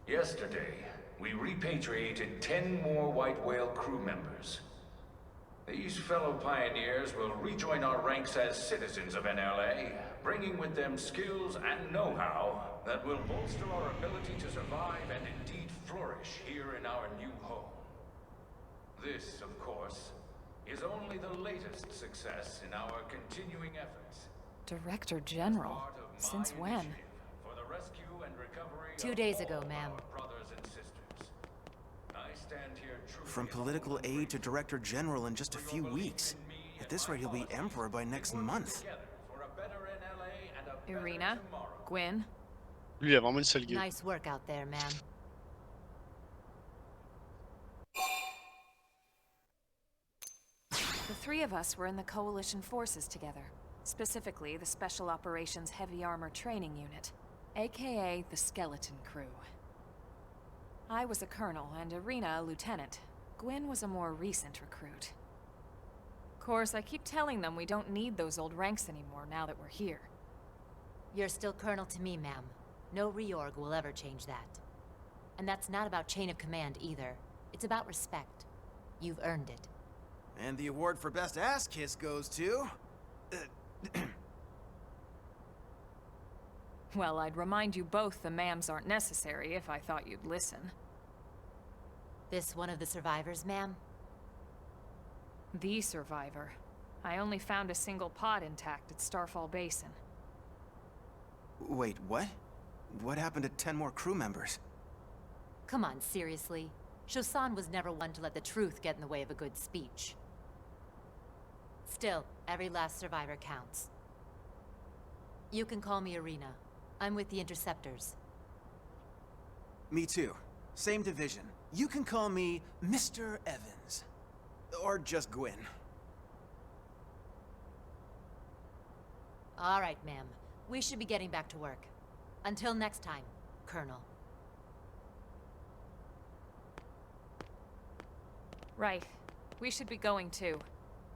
[SPEAKER 6] Yesterday, we repatriated 10 more White Whale crew members. These fellow pioneers will rejoin our ranks as citizens of NLA, bringing with them skills and know-how that will bolster our ability to survive and indeed flourish here in our new home. This, of course, is only the latest success in our continuing efforts.
[SPEAKER 2] Director General? Since when?
[SPEAKER 6] For the rescue and recovery
[SPEAKER 7] 2 days
[SPEAKER 6] of
[SPEAKER 7] ago,
[SPEAKER 6] all
[SPEAKER 7] ma'am.
[SPEAKER 6] our brothers and sisters. I stand here truly
[SPEAKER 8] From political aide to director general in just a few weeks. At this rate, he'll be emperor by next month.
[SPEAKER 6] together for a better NLA and a better
[SPEAKER 2] Irina?
[SPEAKER 6] tomorrow.
[SPEAKER 2] Gwyn?
[SPEAKER 1] Lui, il a vraiment une sale gueule.
[SPEAKER 7] Nice work out there, ma'am.
[SPEAKER 2] The three of us were in the Coalition forces together. Specifically, the Special Operations Heavy Armor Training Unit, aka the Skeleton Crew. I was a colonel and Irina a lieutenant. Gwyn was a more recent recruit. Of course, I keep telling them we don't need those old ranks anymore now that we're here.
[SPEAKER 7] You're still colonel to me, ma'am. No reorg will ever change that. And that's not about chain of command either. It's about respect. You've earned it.
[SPEAKER 8] And the award for best ass kiss goes to...
[SPEAKER 2] Well, I'd remind you both the ma'ams aren't necessary if I thought you'd listen.
[SPEAKER 7] This one of the survivors, ma'am?
[SPEAKER 2] The survivor. I only found a single pod intact at Starfall Basin.
[SPEAKER 8] Wait, what? What happened to 10 more crew members?
[SPEAKER 7] Come on, seriously? Chausson was never one to let the truth get in the way of a good speech. Still, every last survivor counts. You can call me Irina. I'm with the Interceptors.
[SPEAKER 8] Me too. Same division. You can call me Mr. Evans. Or just Gwyn.
[SPEAKER 7] All right, ma'am. We should be getting back to work. Until next time, Colonel.
[SPEAKER 2] Right. We should be going too.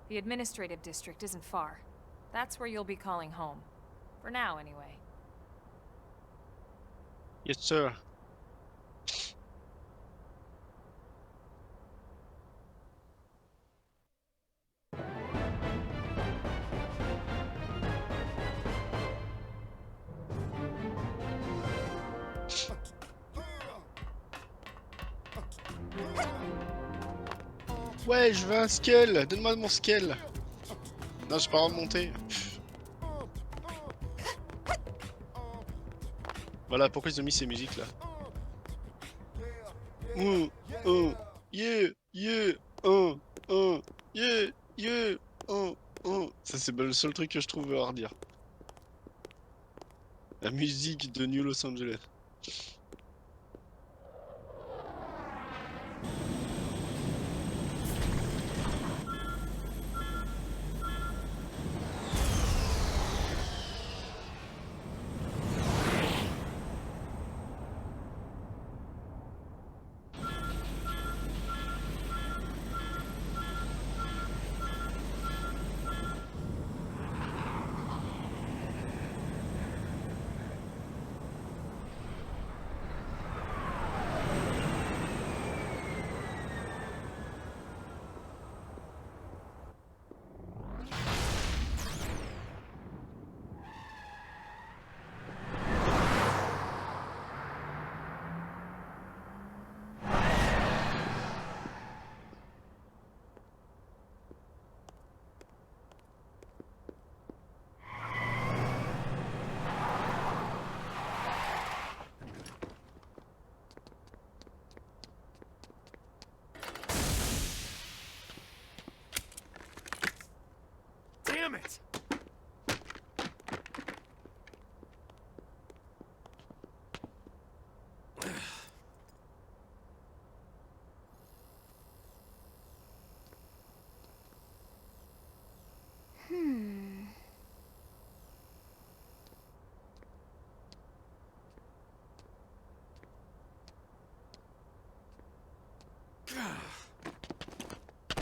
[SPEAKER 2] The administrative district isn't far. That's where you'll be calling home. For now, anyway.
[SPEAKER 1] Yes, sir. Ouais, je veux un scale. Donne-moi mon scale. Non, j'ai pas remonté. Voilà pourquoi ils ont mis ces musiques là. Yeah, yeah, yeah, yeah, Ça c'est le seul truc que je trouve à redire. La musique de New Los Angeles.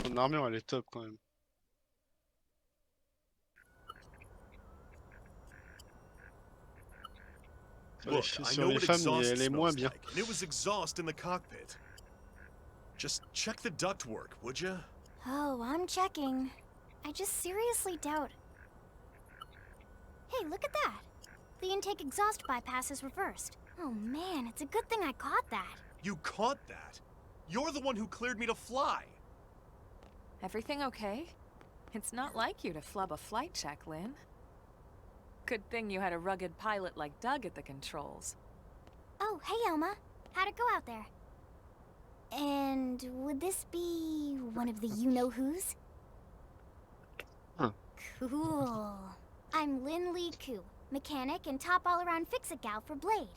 [SPEAKER 1] Son armure, elle est top quand même.
[SPEAKER 9] Look, I
[SPEAKER 1] Sur
[SPEAKER 9] know
[SPEAKER 1] les
[SPEAKER 9] what
[SPEAKER 1] femmes,
[SPEAKER 9] exhaust
[SPEAKER 1] elle est moins
[SPEAKER 9] smells
[SPEAKER 1] bien.
[SPEAKER 9] like, and it was exhaust in the cockpit. Just check the ductwork, would ya?
[SPEAKER 5] Oh, I'm checking. I just seriously doubt... Hey, look at that! The intake exhaust bypass is reversed. Oh man, it's a good thing I caught that.
[SPEAKER 9] You caught that? You're the one who cleared me to fly.
[SPEAKER 2] Everything okay? It's not like you to flub a flight check, Lynn. Good thing you had a rugged pilot like Doug at the controls.
[SPEAKER 5] Oh, hey Elma. How'd it go out there? And would this be one of the you-know-who's?
[SPEAKER 1] Huh.
[SPEAKER 5] Cool. I'm Lynn Lee Koo, mechanic and top all-around fix-it gal for Blade.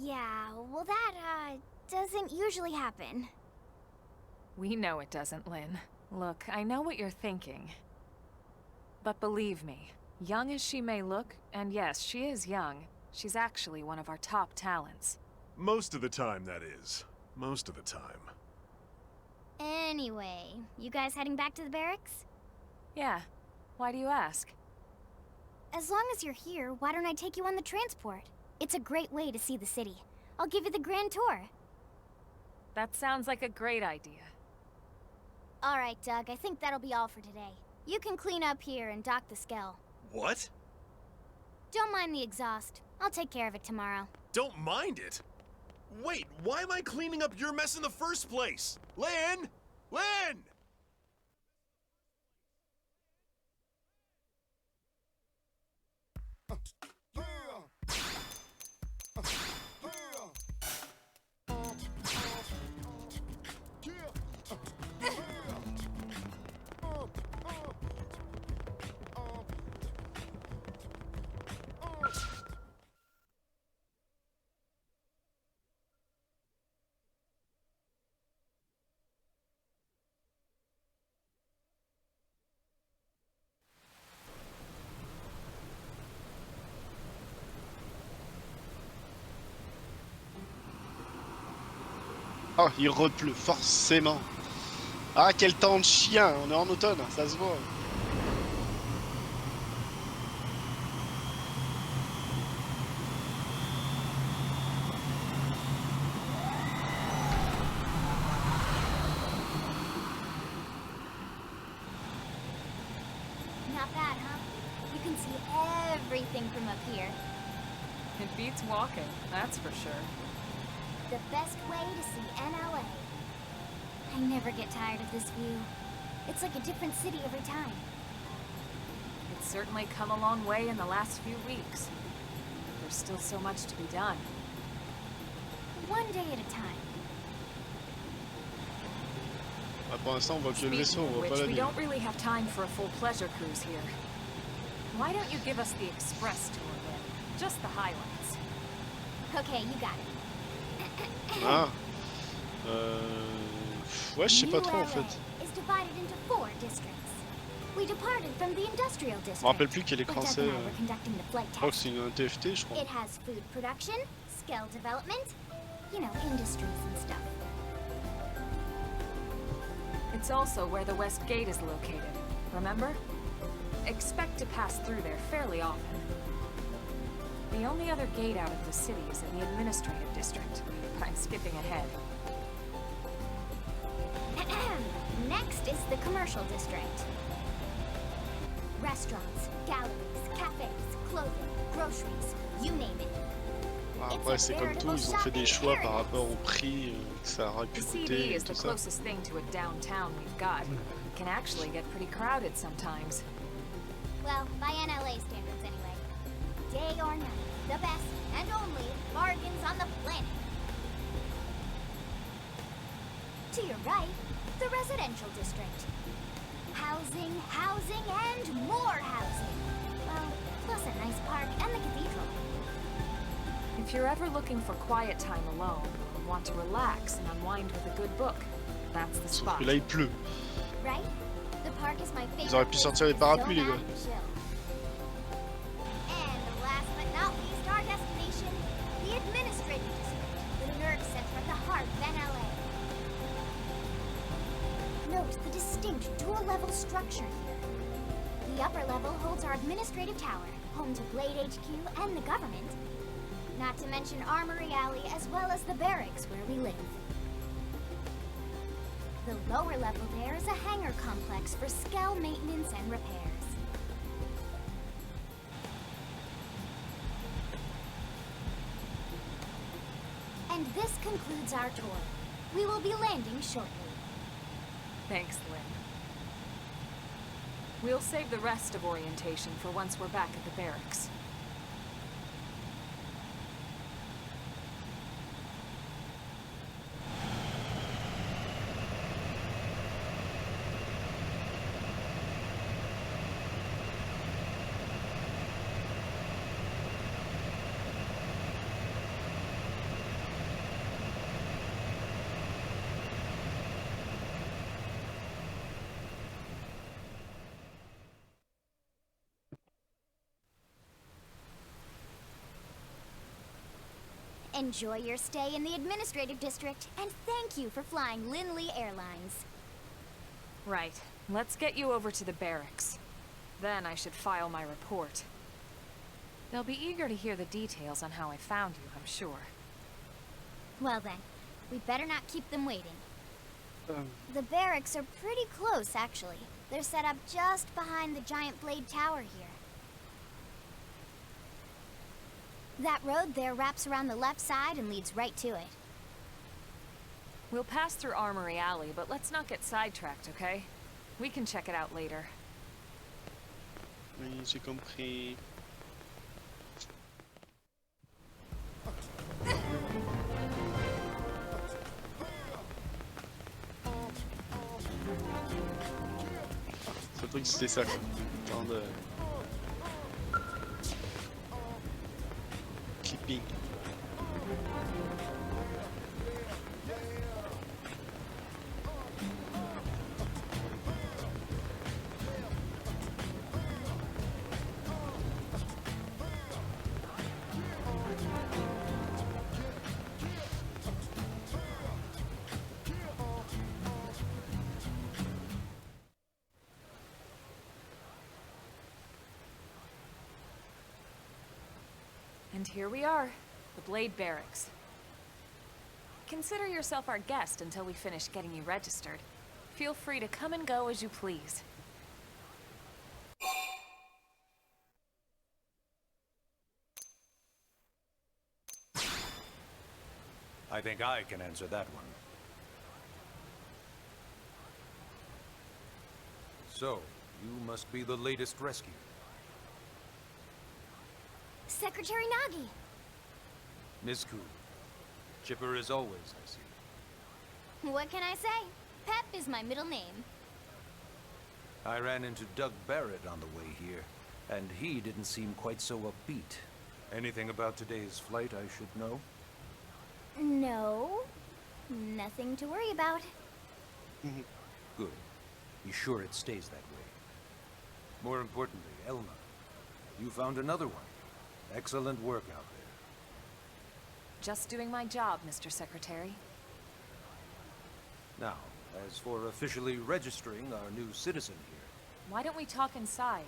[SPEAKER 5] Yeah, well that, doesn't usually happen.
[SPEAKER 2] We know it doesn't, Lynn. Look, I know what you're thinking. But believe me, young as she may look, and yes, she is young, she's actually one of our top talents.
[SPEAKER 9] Most of the time, that is. Most of the time.
[SPEAKER 5] Anyway, you guys heading back to the barracks?
[SPEAKER 2] Yeah. Why do you ask?
[SPEAKER 5] As long as you're here, why don't I take you on the transport? It's a great way to see the city. I'll give you the grand tour.
[SPEAKER 2] That sounds like a great idea.
[SPEAKER 5] All right, Doug, I think that'll be all for today. You can clean up here and dock the Skell.
[SPEAKER 9] What?
[SPEAKER 5] Don't mind the exhaust. I'll take care of it tomorrow.
[SPEAKER 9] Don't mind it? Wait, why am I cleaning up your mess in the first place? Lynn! Lynn!
[SPEAKER 1] Oh, il repleut, forcément. Ah, quel temps de chien, on est en automne, ça se voit.
[SPEAKER 5] Not bad, huh? You can see everything from up here.
[SPEAKER 2] It beats walking, that's for sure.
[SPEAKER 5] The best way to see NLA. I never get tired of this view. It's like a different city every time.
[SPEAKER 2] It's certainly come a long way in the last few weeks. There's still so much to be done.
[SPEAKER 5] One day at a time.
[SPEAKER 1] Ah, pour l'instant, on voit que le vaisseau, on voit pas la
[SPEAKER 2] we
[SPEAKER 1] ville.
[SPEAKER 2] don't really have time for a full pleasure cruise here. Why don't you give us the express tour then? Just the highlights.
[SPEAKER 5] Okay, you got it.
[SPEAKER 1] Ah. Ouais, je sais pas trop en
[SPEAKER 5] New
[SPEAKER 1] fait.
[SPEAKER 5] LA is divided into 4 districts. We departed from the industrial
[SPEAKER 1] Je me
[SPEAKER 5] district.
[SPEAKER 1] rappelle plus quel écran
[SPEAKER 5] but Doug
[SPEAKER 1] c'est.
[SPEAKER 5] and I were conducting the flight
[SPEAKER 1] Je crois que
[SPEAKER 5] test.
[SPEAKER 1] c'est une TFT, je crois.
[SPEAKER 5] It has food production, skill development, you know, industries and stuff.
[SPEAKER 2] It's also where the West Gate is located, remember? Expect to pass through there fairly often. The only other gate out of the city is in the administrative district. I'm skipping ahead.
[SPEAKER 5] Next is the commercial district. Restaurants, galleries, cafes, clothing, groceries, you name it.
[SPEAKER 1] Après, c'est comme tout, ils ont fait des choix par rapport au prix que ça aurait pu
[SPEAKER 2] The CD
[SPEAKER 1] coûter et
[SPEAKER 2] is the
[SPEAKER 1] tout ça.
[SPEAKER 2] closest thing to a downtown we've got. It can actually get pretty crowded sometimes.
[SPEAKER 5] Well, by NLA standards anyway. Day or night, the best and only bargains on the planet. To your right, the residential district. Housing, housing, and more housing. Well, plus a nice park and the cathedral.
[SPEAKER 2] If you're ever looking for quiet time alone, or want to relax and unwind with a good book, that's the
[SPEAKER 1] Sauf
[SPEAKER 2] spot.
[SPEAKER 1] que là, il pleut.
[SPEAKER 5] Right? The park is my favorite.
[SPEAKER 1] Ils auraient pu sortir les
[SPEAKER 5] place to
[SPEAKER 1] parapluies, les
[SPEAKER 5] zone
[SPEAKER 1] gars.
[SPEAKER 5] out and chill. structure here. The upper level holds our administrative tower, home to Blade HQ and the government. Not to mention Armory Alley as well as the barracks where we live. The lower level there is a hangar complex for Skell maintenance and repairs. And this concludes our tour. We will be landing shortly.
[SPEAKER 2] Thanks, Lynn. We'll save the rest of orientation for once we're back at the barracks.
[SPEAKER 5] Enjoy your stay in the administrative district, and thank you for flying Linley Airlines.
[SPEAKER 2] Right. Let's get you over to the barracks. Then I should file my report. They'll be eager to hear the details on how I found you, I'm sure.
[SPEAKER 5] Well then, we better not keep them waiting. The barracks are pretty close, actually. They're set up just behind the giant blade tower here. That road there wraps around the left side and leads right to it.
[SPEAKER 2] We'll pass through Armory Alley, but let's not get sidetracked, okay? We can check it out later.
[SPEAKER 1] Oui, j'ai compris. C'est le truc, c'était ça, quoi. Tant de... clipping.
[SPEAKER 2] And here we are, the Blade Barracks. Consider yourself our guest until we finish getting you registered. Feel free to come and go as you please.
[SPEAKER 10] I think I can answer that one. So, you must be the latest rescue.
[SPEAKER 5] Secretary Nagi!
[SPEAKER 10] Miss Koo. Chipper as always, I see.
[SPEAKER 5] What can I say? Pep is my middle name.
[SPEAKER 10] I ran into Doug Barrett on the way here, and he didn't seem quite so upbeat. Anything about today's flight I should know?
[SPEAKER 5] No. Nothing to worry about.
[SPEAKER 10] Good. Be sure it stays that way. More importantly, Elma, you found another one. Excellent work out there.
[SPEAKER 2] Just doing my job, Mr. Secretary.
[SPEAKER 10] Now, as for officially registering our new citizen here...
[SPEAKER 2] Why don't we talk inside?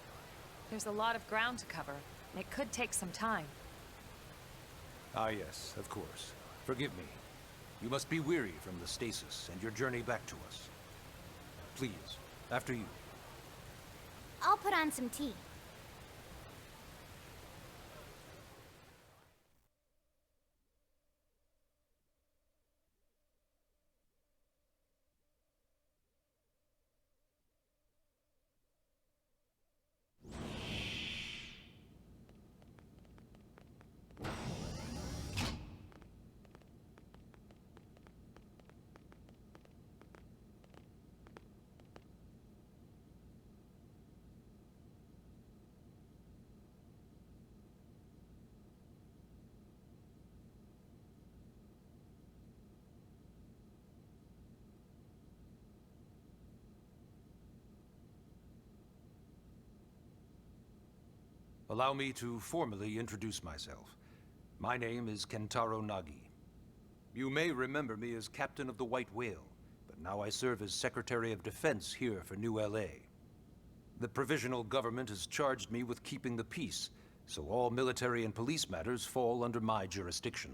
[SPEAKER 2] There's a lot of ground to cover. It could take some time.
[SPEAKER 10] Ah yes, of course. Forgive me. You must be weary from the stasis and your journey back to us. Please, after you.
[SPEAKER 5] I'll put on some tea.
[SPEAKER 10] Allow me to formally introduce myself. My name is Kentaro Nagi. You may remember me as Captain of the White Whale, but now I serve as Secretary of Defense here for New LA. The provisional government has charged me with keeping the peace, so all military and police matters fall under my jurisdiction.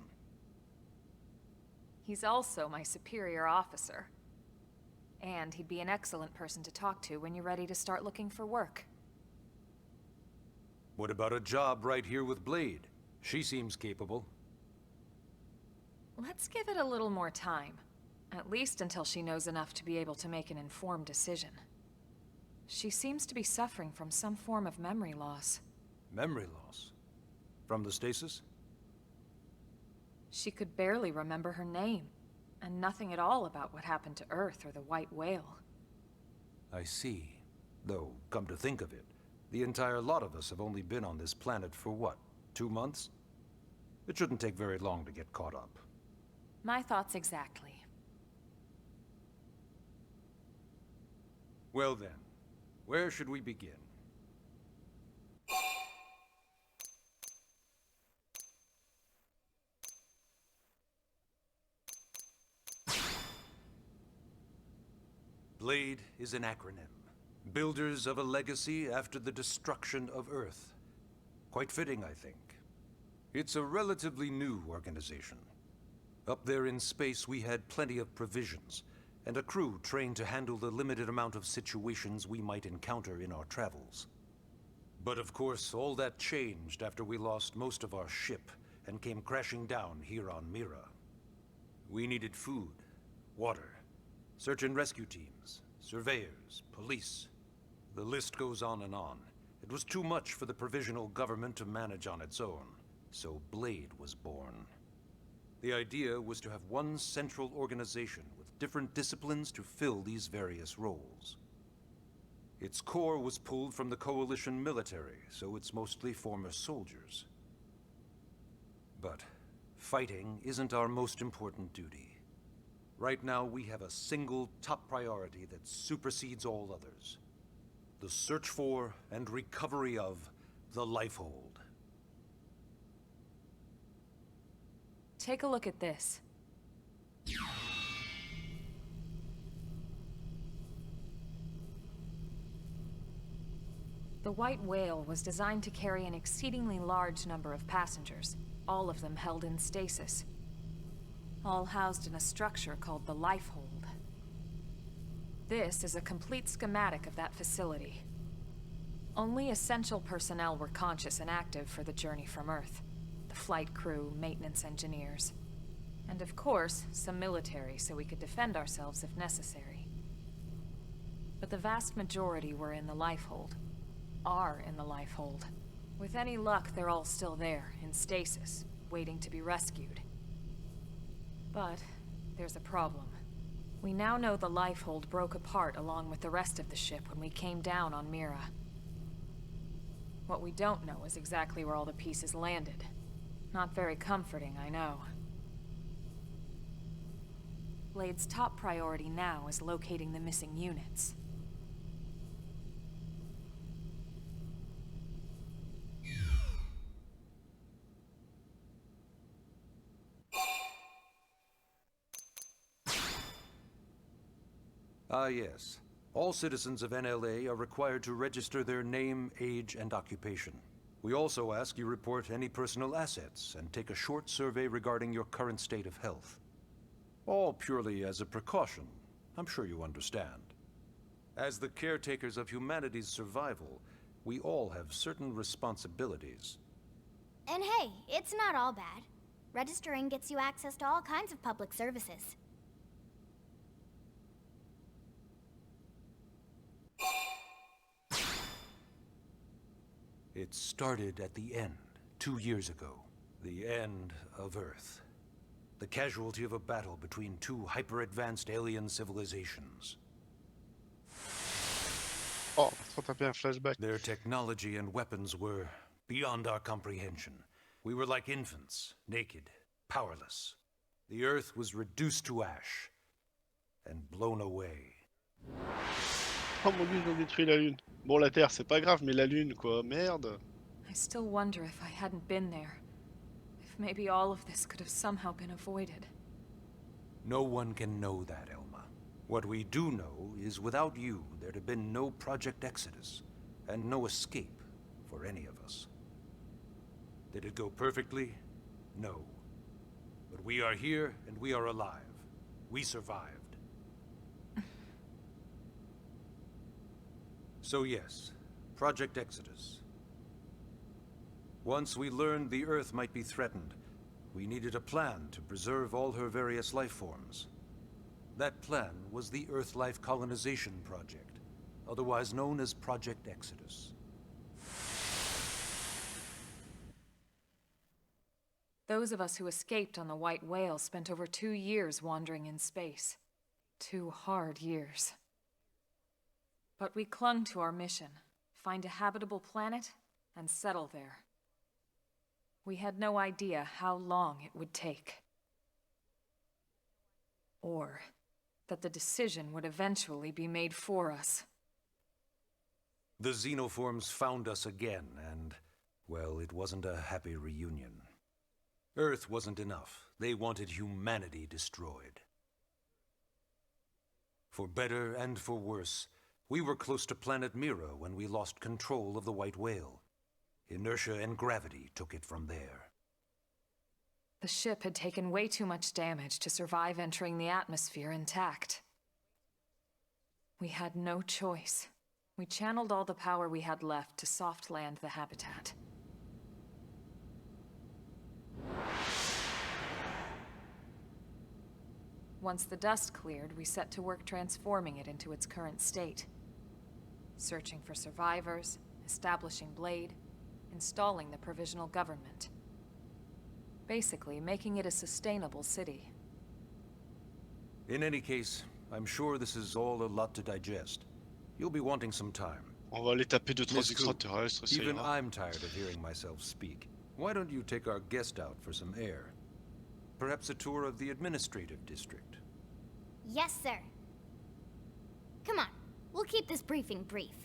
[SPEAKER 2] He's also my superior officer. And he'd be an excellent person to talk to when you're ready to start looking for work.
[SPEAKER 10] What about a job right here with Blade? She seems capable.
[SPEAKER 2] Let's give it a little more time. At least until she knows enough to be able to make an informed decision. She seems to be suffering from some form of memory loss.
[SPEAKER 10] Memory loss? From the stasis?
[SPEAKER 2] She could barely remember her name, and nothing at all about what happened to Earth or the White Whale.
[SPEAKER 10] I see. Though, come to think of it, the entire lot of us have only been on this planet for what, 2 months? It shouldn't take very long to get caught up.
[SPEAKER 2] My thoughts exactly.
[SPEAKER 10] Well then, where should we begin? Blade is an acronym. Builders of a legacy after the destruction of Earth. Quite fitting, I think. It's a relatively new organization. Up there in space, we had plenty of provisions, and a crew trained to handle the limited amount of situations we might encounter in our travels. But of course, all that changed after we lost most of our ship and came crashing down here on Mira. We needed food, water, search and rescue teams, surveyors, police. The list goes on and on. It was too much for the provisional government to manage on its own, so Blade was born. The idea was to have one central organization with different disciplines to fill these various roles. Its core was pulled from the Coalition military, so it's mostly former soldiers. But fighting isn't our most important duty. Right now, we have a single top priority that supersedes all others. The search for and recovery of the Lifehold.
[SPEAKER 2] Take a look at this. The White Whale was designed to carry an exceedingly large number of passengers, all of them held in stasis. All housed in a structure called the Lifehold. This is a complete schematic of that facility. Only essential personnel were conscious and active for the journey from Earth. The flight crew, maintenance engineers. And of course, some military so we could defend ourselves if necessary. But the vast majority were in the Lifehold. Are in the Lifehold. With any luck, they're all still there, in stasis, waiting to be rescued. But there's a problem. We now know the Lifehold broke apart along with the rest of the ship when we came down on Mira. What we don't know is exactly where all the pieces landed. Not very comforting, I know. Blade's top priority now is locating the missing units.
[SPEAKER 10] Ah, yes. All citizens of NLA are required to register their name, age, and occupation. We also ask you report any personal assets and take a short survey regarding your current state of health. All purely as a precaution. I'm sure you understand. As the caretakers of humanity's survival, we all have certain responsibilities.
[SPEAKER 5] And hey, it's not all bad. Registering gets you access to all kinds of public services.
[SPEAKER 10] It started at the end, 2 years ago. The end of Earth. The casualty of a battle between two hyper-advanced alien civilizations.
[SPEAKER 1] Oh, faut taper un flashback.
[SPEAKER 10] Their technology and weapons were beyond our comprehension. We were like infants, naked, powerless. The Earth was reduced to ash and blown away.
[SPEAKER 1] Oh mon dieu, ils ont détruit la Lune. Bon, la Terre, c'est pas grave, mais la Lune, quoi, merde.
[SPEAKER 2] I still wonder if I hadn't been there. If maybe all of this could have somehow been avoided.
[SPEAKER 10] No one can know that, Elma. What we do know is without you, there'd have been no Project Exodus. and no escape for any of us. Did it go perfectly? No. But we are here and we are alive. We survived. So yes, Project Exodus. Once we learned the Earth might be threatened, we needed a plan to preserve all her various life forms. That plan was the Earth Life Colonization Project, otherwise known as Project Exodus.
[SPEAKER 2] Those of us who escaped on the White Whale spent over 2 years wandering in space. 2 hard years. But we clung to our mission, find a habitable planet and settle there. We had no idea how long it would take. Or that the decision would eventually be made for us.
[SPEAKER 10] The xenoforms found us again, and, well, it wasn't a happy reunion. Earth wasn't enough. They wanted humanity destroyed. For better and for worse, we were close to planet Mira when we lost control of the White Whale. Inertia and gravity took it from there.
[SPEAKER 2] The ship had taken way too much damage to survive entering the atmosphere intact. We had no choice. We channeled all the power we had left to soft land the habitat. Once the dust cleared, we set to work transforming it into its current state. Searching for survivors, establishing Blade, installing the provisional government. Basically, making it a sustainable city.
[SPEAKER 10] In any case, I'm sure this is all a lot to digest. You'll be wanting some time.
[SPEAKER 1] On va aller taper 2-3
[SPEAKER 10] Miss Gu,
[SPEAKER 1] extraterrestres, ça
[SPEAKER 10] even
[SPEAKER 1] ira.
[SPEAKER 10] I'm tired of hearing myself speak. Why don't you take our guest out for some air? Perhaps a tour of the administrative district.
[SPEAKER 5] Yes, sir. Come on, we'll keep this briefing brief.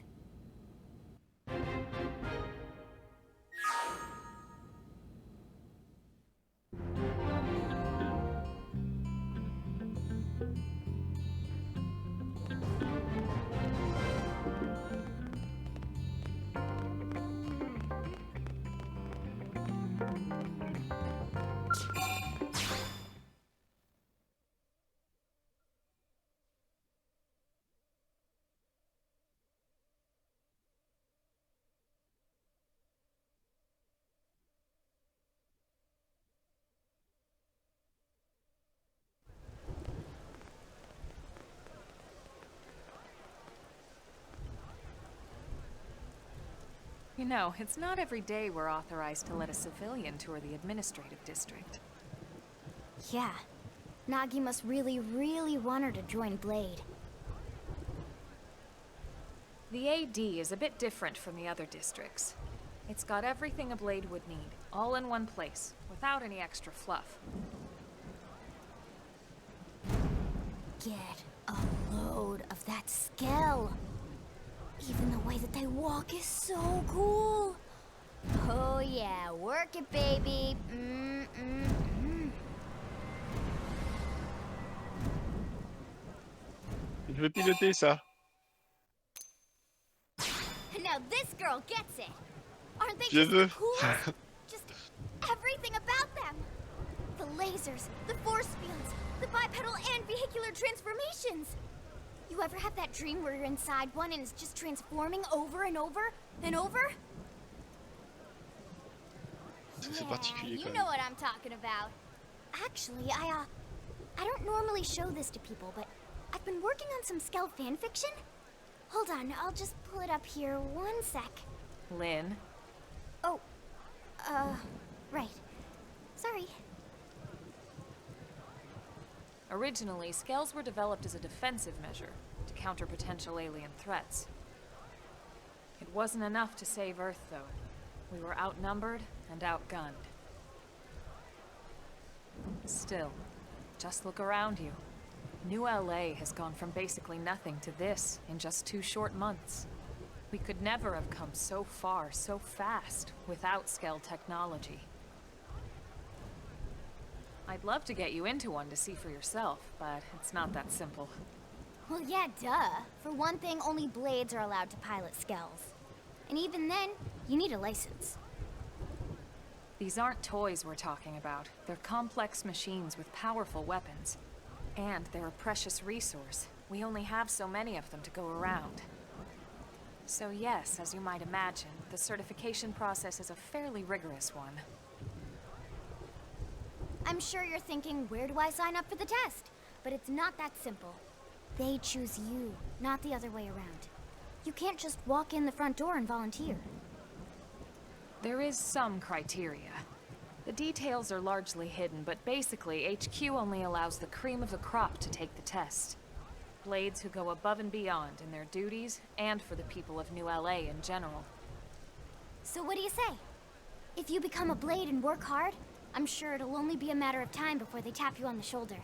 [SPEAKER 2] You know, it's not every day we're authorized to let a civilian tour the administrative district.
[SPEAKER 5] Yeah. Nagi must really, really want her to join Blade.
[SPEAKER 2] The AD is a bit different from the other districts. It's got everything a Blade would need, all in one place, without any extra fluff.
[SPEAKER 5] Get a load of that skill. Even the way that they walk is so cool. Oh yeah, work it, baby.
[SPEAKER 1] Je veux piloter ça.
[SPEAKER 5] Now this girl gets it. Aren't they
[SPEAKER 1] Je
[SPEAKER 5] just
[SPEAKER 1] veux.
[SPEAKER 5] the coolest? Just everything about them. The lasers, the force fields, the bipedal and vehicular transformations. You ever have that dream where you're inside one and it's just transforming over and over and over?
[SPEAKER 1] C'est particulier
[SPEAKER 5] You
[SPEAKER 1] quand
[SPEAKER 5] know
[SPEAKER 1] même.
[SPEAKER 5] what I'm talking about. Actually, I don't normally show this to people, but I've been working on some Skell fanfiction. Hold on, I'll just pull it up here 1 sec.
[SPEAKER 2] Lynn?
[SPEAKER 5] Oh, right. Sorry.
[SPEAKER 2] Originally, Skells were developed as a defensive measure to counter potential alien threats. It wasn't enough to save Earth, though. We were outnumbered and outgunned. Still, just look around you. New LA has gone from basically nothing to this in just 2 short months. We could never have come so far, so fast, without Skell technology. I'd love to get you into one to see for yourself, but it's not that simple.
[SPEAKER 5] Well, yeah, duh. For one thing, only Blades are allowed to pilot Skells. And even then, you need a license.
[SPEAKER 2] These aren't toys we're talking about. They're complex machines with powerful weapons. And they're a precious resource. We only have so many of them to go around. So yes, as you might imagine, the certification process is a fairly rigorous one.
[SPEAKER 5] I'm sure you're thinking, where do I sign up for the test? But it's not that simple. They choose you, not the other way around. You can't just walk in the front door and volunteer.
[SPEAKER 2] There is some criteria. The details are largely hidden, but basically, HQ only allows the cream of the crop to take the test. Blades who go above and beyond in their duties, and for the people of New LA in general.
[SPEAKER 5] So what do you say? If you become a Blade and work hard, I'm sure it'll only be a matter of time before they tap you on the shoulder.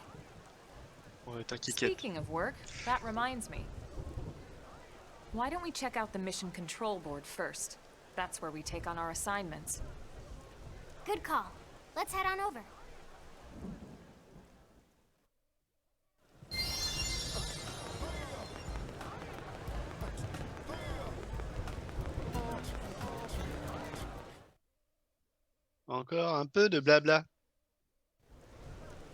[SPEAKER 1] Ouais, t'inquiète.
[SPEAKER 2] Speaking of work, that reminds me. Why don't we check out the mission control board first? That's where we take on our assignments.
[SPEAKER 5] Good call. Let's head on over.
[SPEAKER 1] Encore un peu de blabla.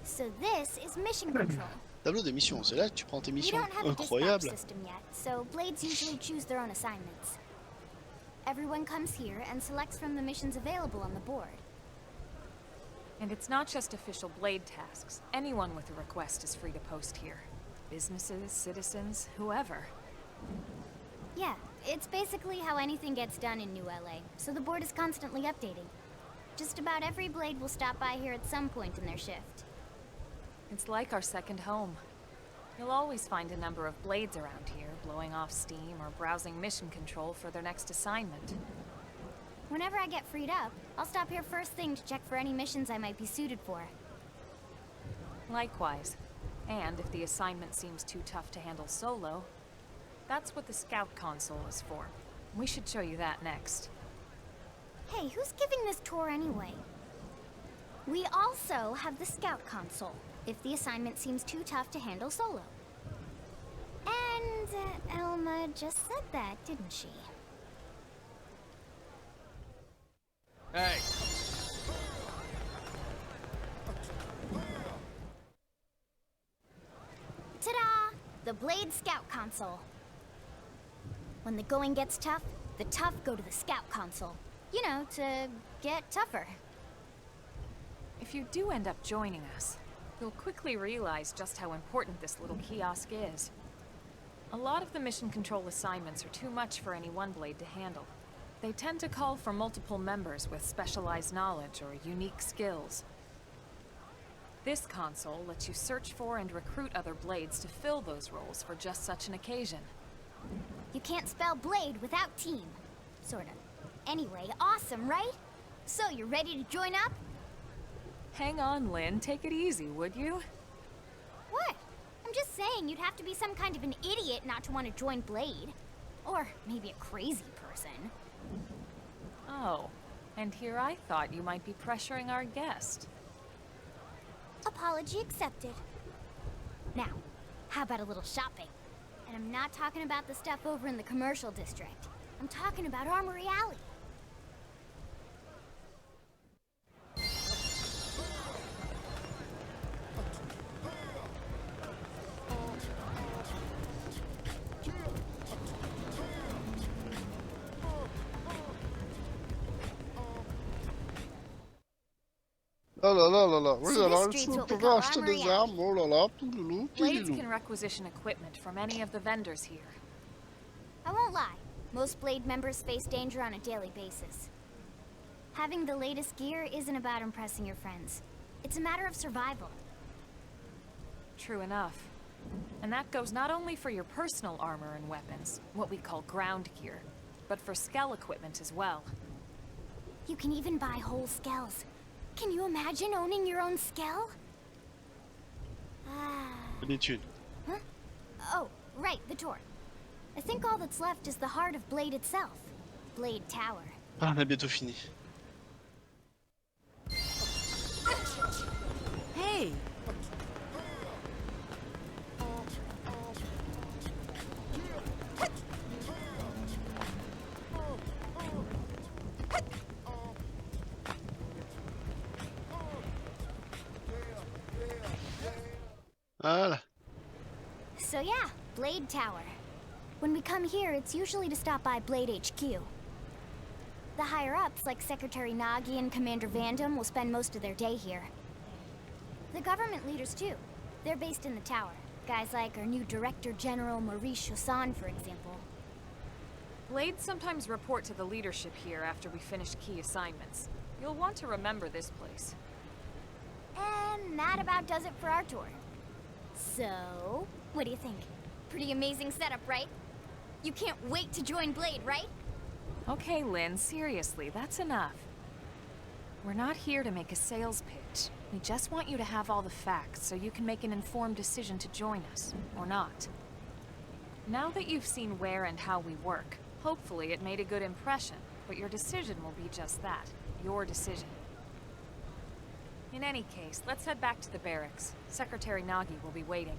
[SPEAKER 5] So this is mission control.
[SPEAKER 1] Tableau des missions, c'est là que tu prends tes
[SPEAKER 5] We
[SPEAKER 1] missions.
[SPEAKER 5] don't have a dispatch
[SPEAKER 1] Incroyable.
[SPEAKER 5] system yet, so Blades usually choose their own assignments. Everyone comes here and selects from the missions available on the board.
[SPEAKER 2] And it's not just official Blade tasks. Anyone with a request is free to post here. Businesses, citizens, whoever.
[SPEAKER 5] Yeah, it's basically how anything gets done in New LA, so the board is constantly updating. Just about every Blade will stop by here at some point in their shift.
[SPEAKER 2] It's like our second home. You'll always find a number of Blades around here, blowing off steam or browsing mission control for their next assignment.
[SPEAKER 5] Whenever I get freed up, I'll stop here first thing to check for any missions I might be suited for.
[SPEAKER 2] Likewise. And if the assignment seems too tough to handle solo, that's what the Scout console is for. We should show you that next.
[SPEAKER 5] Hey, who's giving this tour anyway? We also have the Scout console, if the assignment seems too tough to handle solo. And Elma just said that, didn't she?
[SPEAKER 9] Hey!
[SPEAKER 5] Ta-da! The Blade Scout console. When the going gets tough, the tough go to the Scout console. You know, to get tougher.
[SPEAKER 2] If you do end up joining us, you'll quickly realize just how important this little kiosk is. A lot of the mission control assignments are too much for any one Blade to handle. They tend to call for multiple members with specialized knowledge or unique skills. This console lets you search for and recruit other Blades to fill those roles for just such an occasion.
[SPEAKER 5] You can't spell Blade without team. Sorta. Anyway, awesome, right? So, you ready to join up?
[SPEAKER 2] Hang on, Lynn. Take it easy, would you?
[SPEAKER 5] What? I'm just saying you'd have to be some kind of an idiot not to want to join Blade. Or maybe a crazy person.
[SPEAKER 2] Oh, and here I thought you might be pressuring our guest.
[SPEAKER 5] Apology accepted. Now, how about a little shopping? And I'm not talking about the stuff over in the commercial district. I'm talking about Armory Alley.
[SPEAKER 1] Oh là là là là, oui
[SPEAKER 5] So
[SPEAKER 1] là là,
[SPEAKER 5] this
[SPEAKER 1] il
[SPEAKER 5] street's
[SPEAKER 1] faut
[SPEAKER 5] what we
[SPEAKER 1] pouvoir
[SPEAKER 5] call
[SPEAKER 1] acheter
[SPEAKER 5] Armory
[SPEAKER 1] des armes, oh là là, touloulou,
[SPEAKER 2] Blades
[SPEAKER 1] touloulou.
[SPEAKER 2] can requisition equipment from any of the vendors here.
[SPEAKER 5] I won't lie, most Blade members face danger on a daily basis. Having the latest gear isn't about impressing your friends. It's a matter of survival.
[SPEAKER 2] True enough. And that goes not only for your personal armor and weapons, what we call ground gear, but for skell equipment as well.
[SPEAKER 5] You can even buy whole skells. Can you imagine owning your own skell?
[SPEAKER 1] Des thunes.
[SPEAKER 5] Huh? Oh, right, the tour. I think all that's left is the heart of Blade itself. Blade Tower.
[SPEAKER 1] Ah, on a bientôt fini.
[SPEAKER 3] Hey!
[SPEAKER 1] Voilà.
[SPEAKER 5] So yeah, Blade Tower. When we come here, it's usually to stop by Blade HQ. The higher-ups, like Secretary Nagi and Commander Vandam, will spend most of their day here. The government leaders, too. They're based in the tower. Guys like our new Director General Maurice Chassan, for example.
[SPEAKER 2] Blades sometimes report to the leadership here after we finish key assignments. You'll want to remember this place.
[SPEAKER 5] And that about does it for our tour. So, what do you think? Pretty amazing setup, right? You can't wait to join Blade, right?
[SPEAKER 2] Okay, Lynn, seriously, that's enough. We're not here to make a sales pitch. We just want you to have all the facts so you can make an informed decision to join us, or not. Now that you've seen where and how we work, hopefully it made a good impression, but your decision will be just that, your decision. In any case, let's head back to the barracks. Secretary Nagi will be waiting.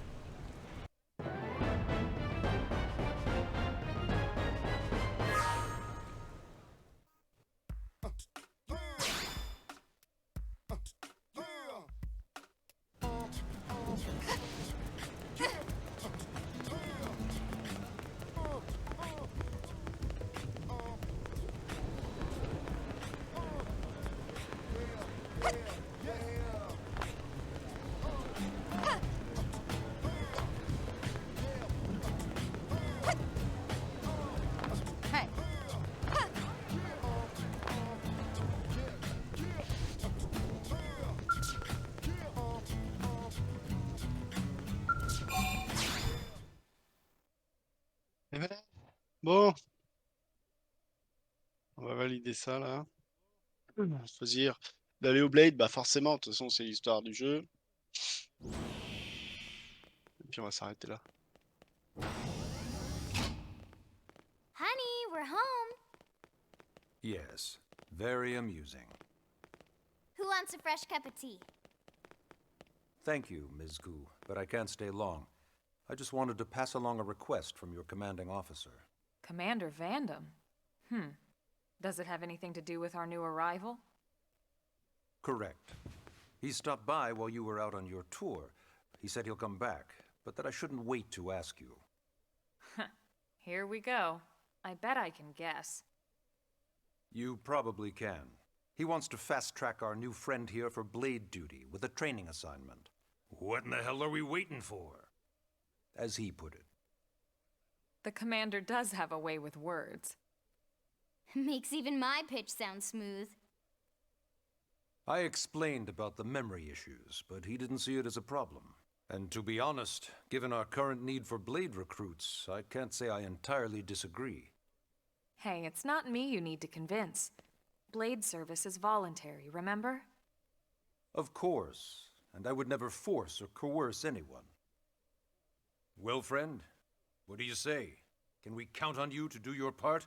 [SPEAKER 1] Et voilà. Bon. On va valider ça là. Choisir d'aller au Blade, bah forcément, de toute façon c'est l'histoire du jeu. Et puis on va s'arrêter là.
[SPEAKER 5] Honey, we're home.
[SPEAKER 10] Yes, very amusing.
[SPEAKER 5] Who wants a fresh cup of tea?
[SPEAKER 10] Thank you, Ms. Gu, but I can't stay long. I just wanted to pass along a request from your commanding officer.
[SPEAKER 2] Commander Vandam? Does it have anything to do with our new arrival?
[SPEAKER 10] Correct. He stopped by while you were out on your tour. He said he'll come back, but that I shouldn't wait to ask you.
[SPEAKER 2] Here we go. I bet I can guess.
[SPEAKER 10] You probably can. He wants to fast-track our new friend here for blade duty with a training assignment.
[SPEAKER 9] What in the hell are we waiting for?
[SPEAKER 10] As he put it.
[SPEAKER 2] The commander does have a way with words.
[SPEAKER 5] Makes even my pitch sound smooth.
[SPEAKER 10] I explained about the memory issues, but he didn't see it as a problem. And to be honest, given our current need for blade recruits, I can't say I entirely disagree.
[SPEAKER 2] Hey, it's not me you need to convince. Blade service is voluntary, remember?
[SPEAKER 10] Of course, and I would never force or coerce anyone. Well, friend, what do you say? Can we count on you to do your part?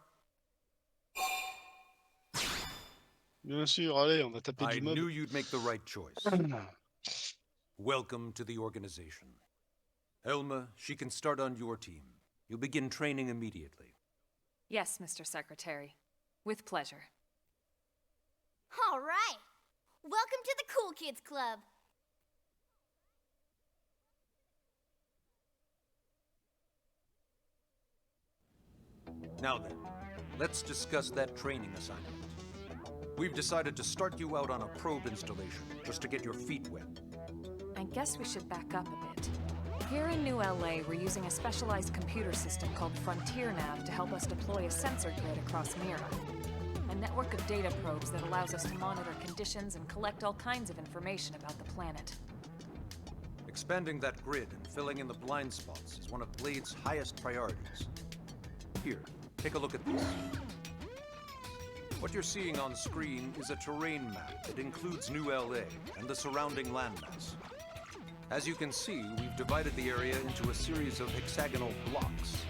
[SPEAKER 1] Bien sûr, allez, on va taper
[SPEAKER 10] I
[SPEAKER 1] du mob.
[SPEAKER 10] knew you'd make the right choice. Welcome to the organization. Elma, she can start on your team. You'll begin training immediately.
[SPEAKER 2] Yes, Mr. Secretary. With pleasure.
[SPEAKER 5] All right. Welcome to the Cool Kids Club.
[SPEAKER 10] Now then, let's discuss that training assignment. We've decided to start you out on a probe installation, just to get your feet wet.
[SPEAKER 2] I guess we should back up a bit. Here in New LA, we're using a specialized computer system called Frontier Nav to help us deploy a sensor grid across Mira. A network of data probes that allows us to monitor conditions and collect all kinds of information about the planet.
[SPEAKER 10] Expanding that grid and filling in the blind spots is one of Blade's highest priorities. Here, take a look at this. What you're seeing on screen is a terrain map that includes New LA and the surrounding landmass. As you can see, we've divided the area into a series of hexagonal blocks.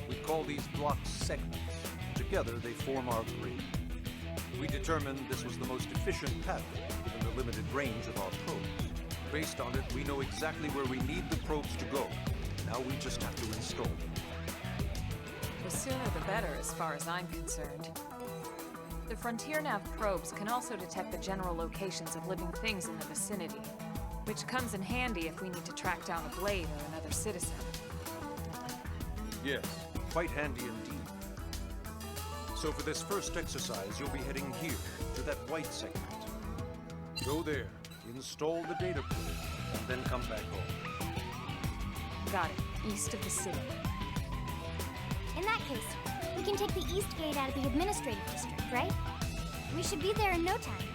[SPEAKER 10] We call these blocks segments. Together, they form our grid. We determined this was the most efficient pattern, given the limited range of our probes. Based on it, we know exactly where we need the probes to go. Now we just have to install them.
[SPEAKER 2] The sooner the better, as far as I'm concerned. The Frontier Nav probes can also detect the general locations of living things in the vicinity. Which comes in handy if we need to track down a blade or another citizen.
[SPEAKER 10] Yes, quite handy indeed. So for this first exercise, you'll be heading here, to that white segment. Go there, install the data probe, and then come back home.
[SPEAKER 2] Got it. East of the city.
[SPEAKER 5] In that case, we can take the east gate out of the administrative district, right? We should be there in no time.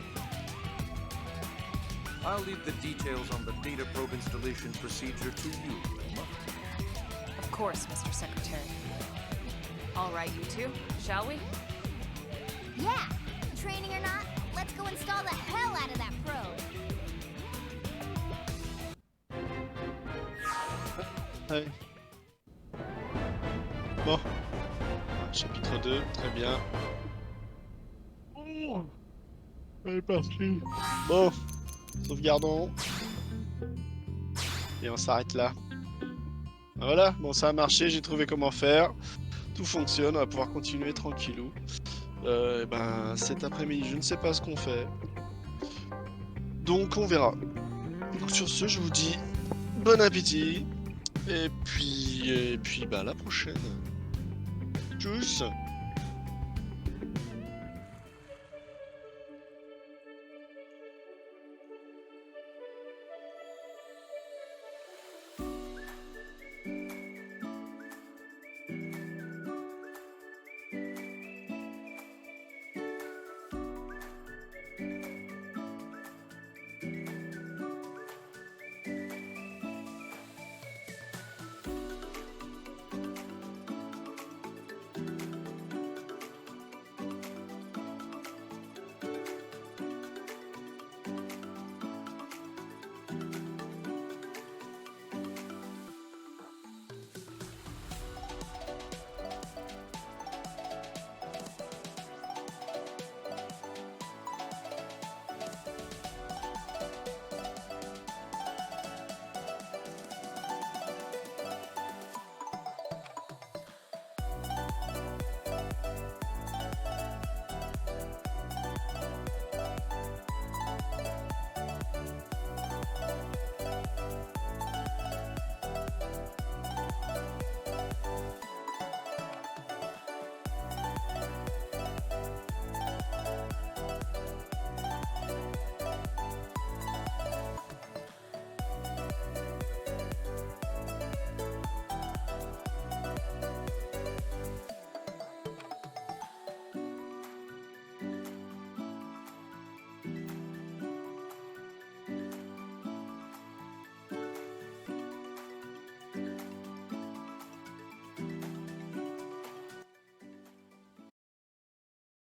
[SPEAKER 10] I'll leave the details on the data probe installation procedure to you, Emma.
[SPEAKER 2] Of course, Mr. Secretary. All right, you two, shall we?
[SPEAKER 5] Yeah! Training or not, let's go install the hell out of that probe!
[SPEAKER 1] Ouais. Bon. Chapitre 2, très bien. Oh. Elle est partie. Bon. Sauvegardons. Et on s'arrête là. Voilà, bon ça a marché, j'ai trouvé comment faire. Tout fonctionne, on va pouvoir continuer tranquillou. Et ben cet après-midi, je ne sais pas ce qu'on fait. Donc on verra. Donc sur ce, je vous dis bon appétit. Et puis bah à la prochaine. Tchuss.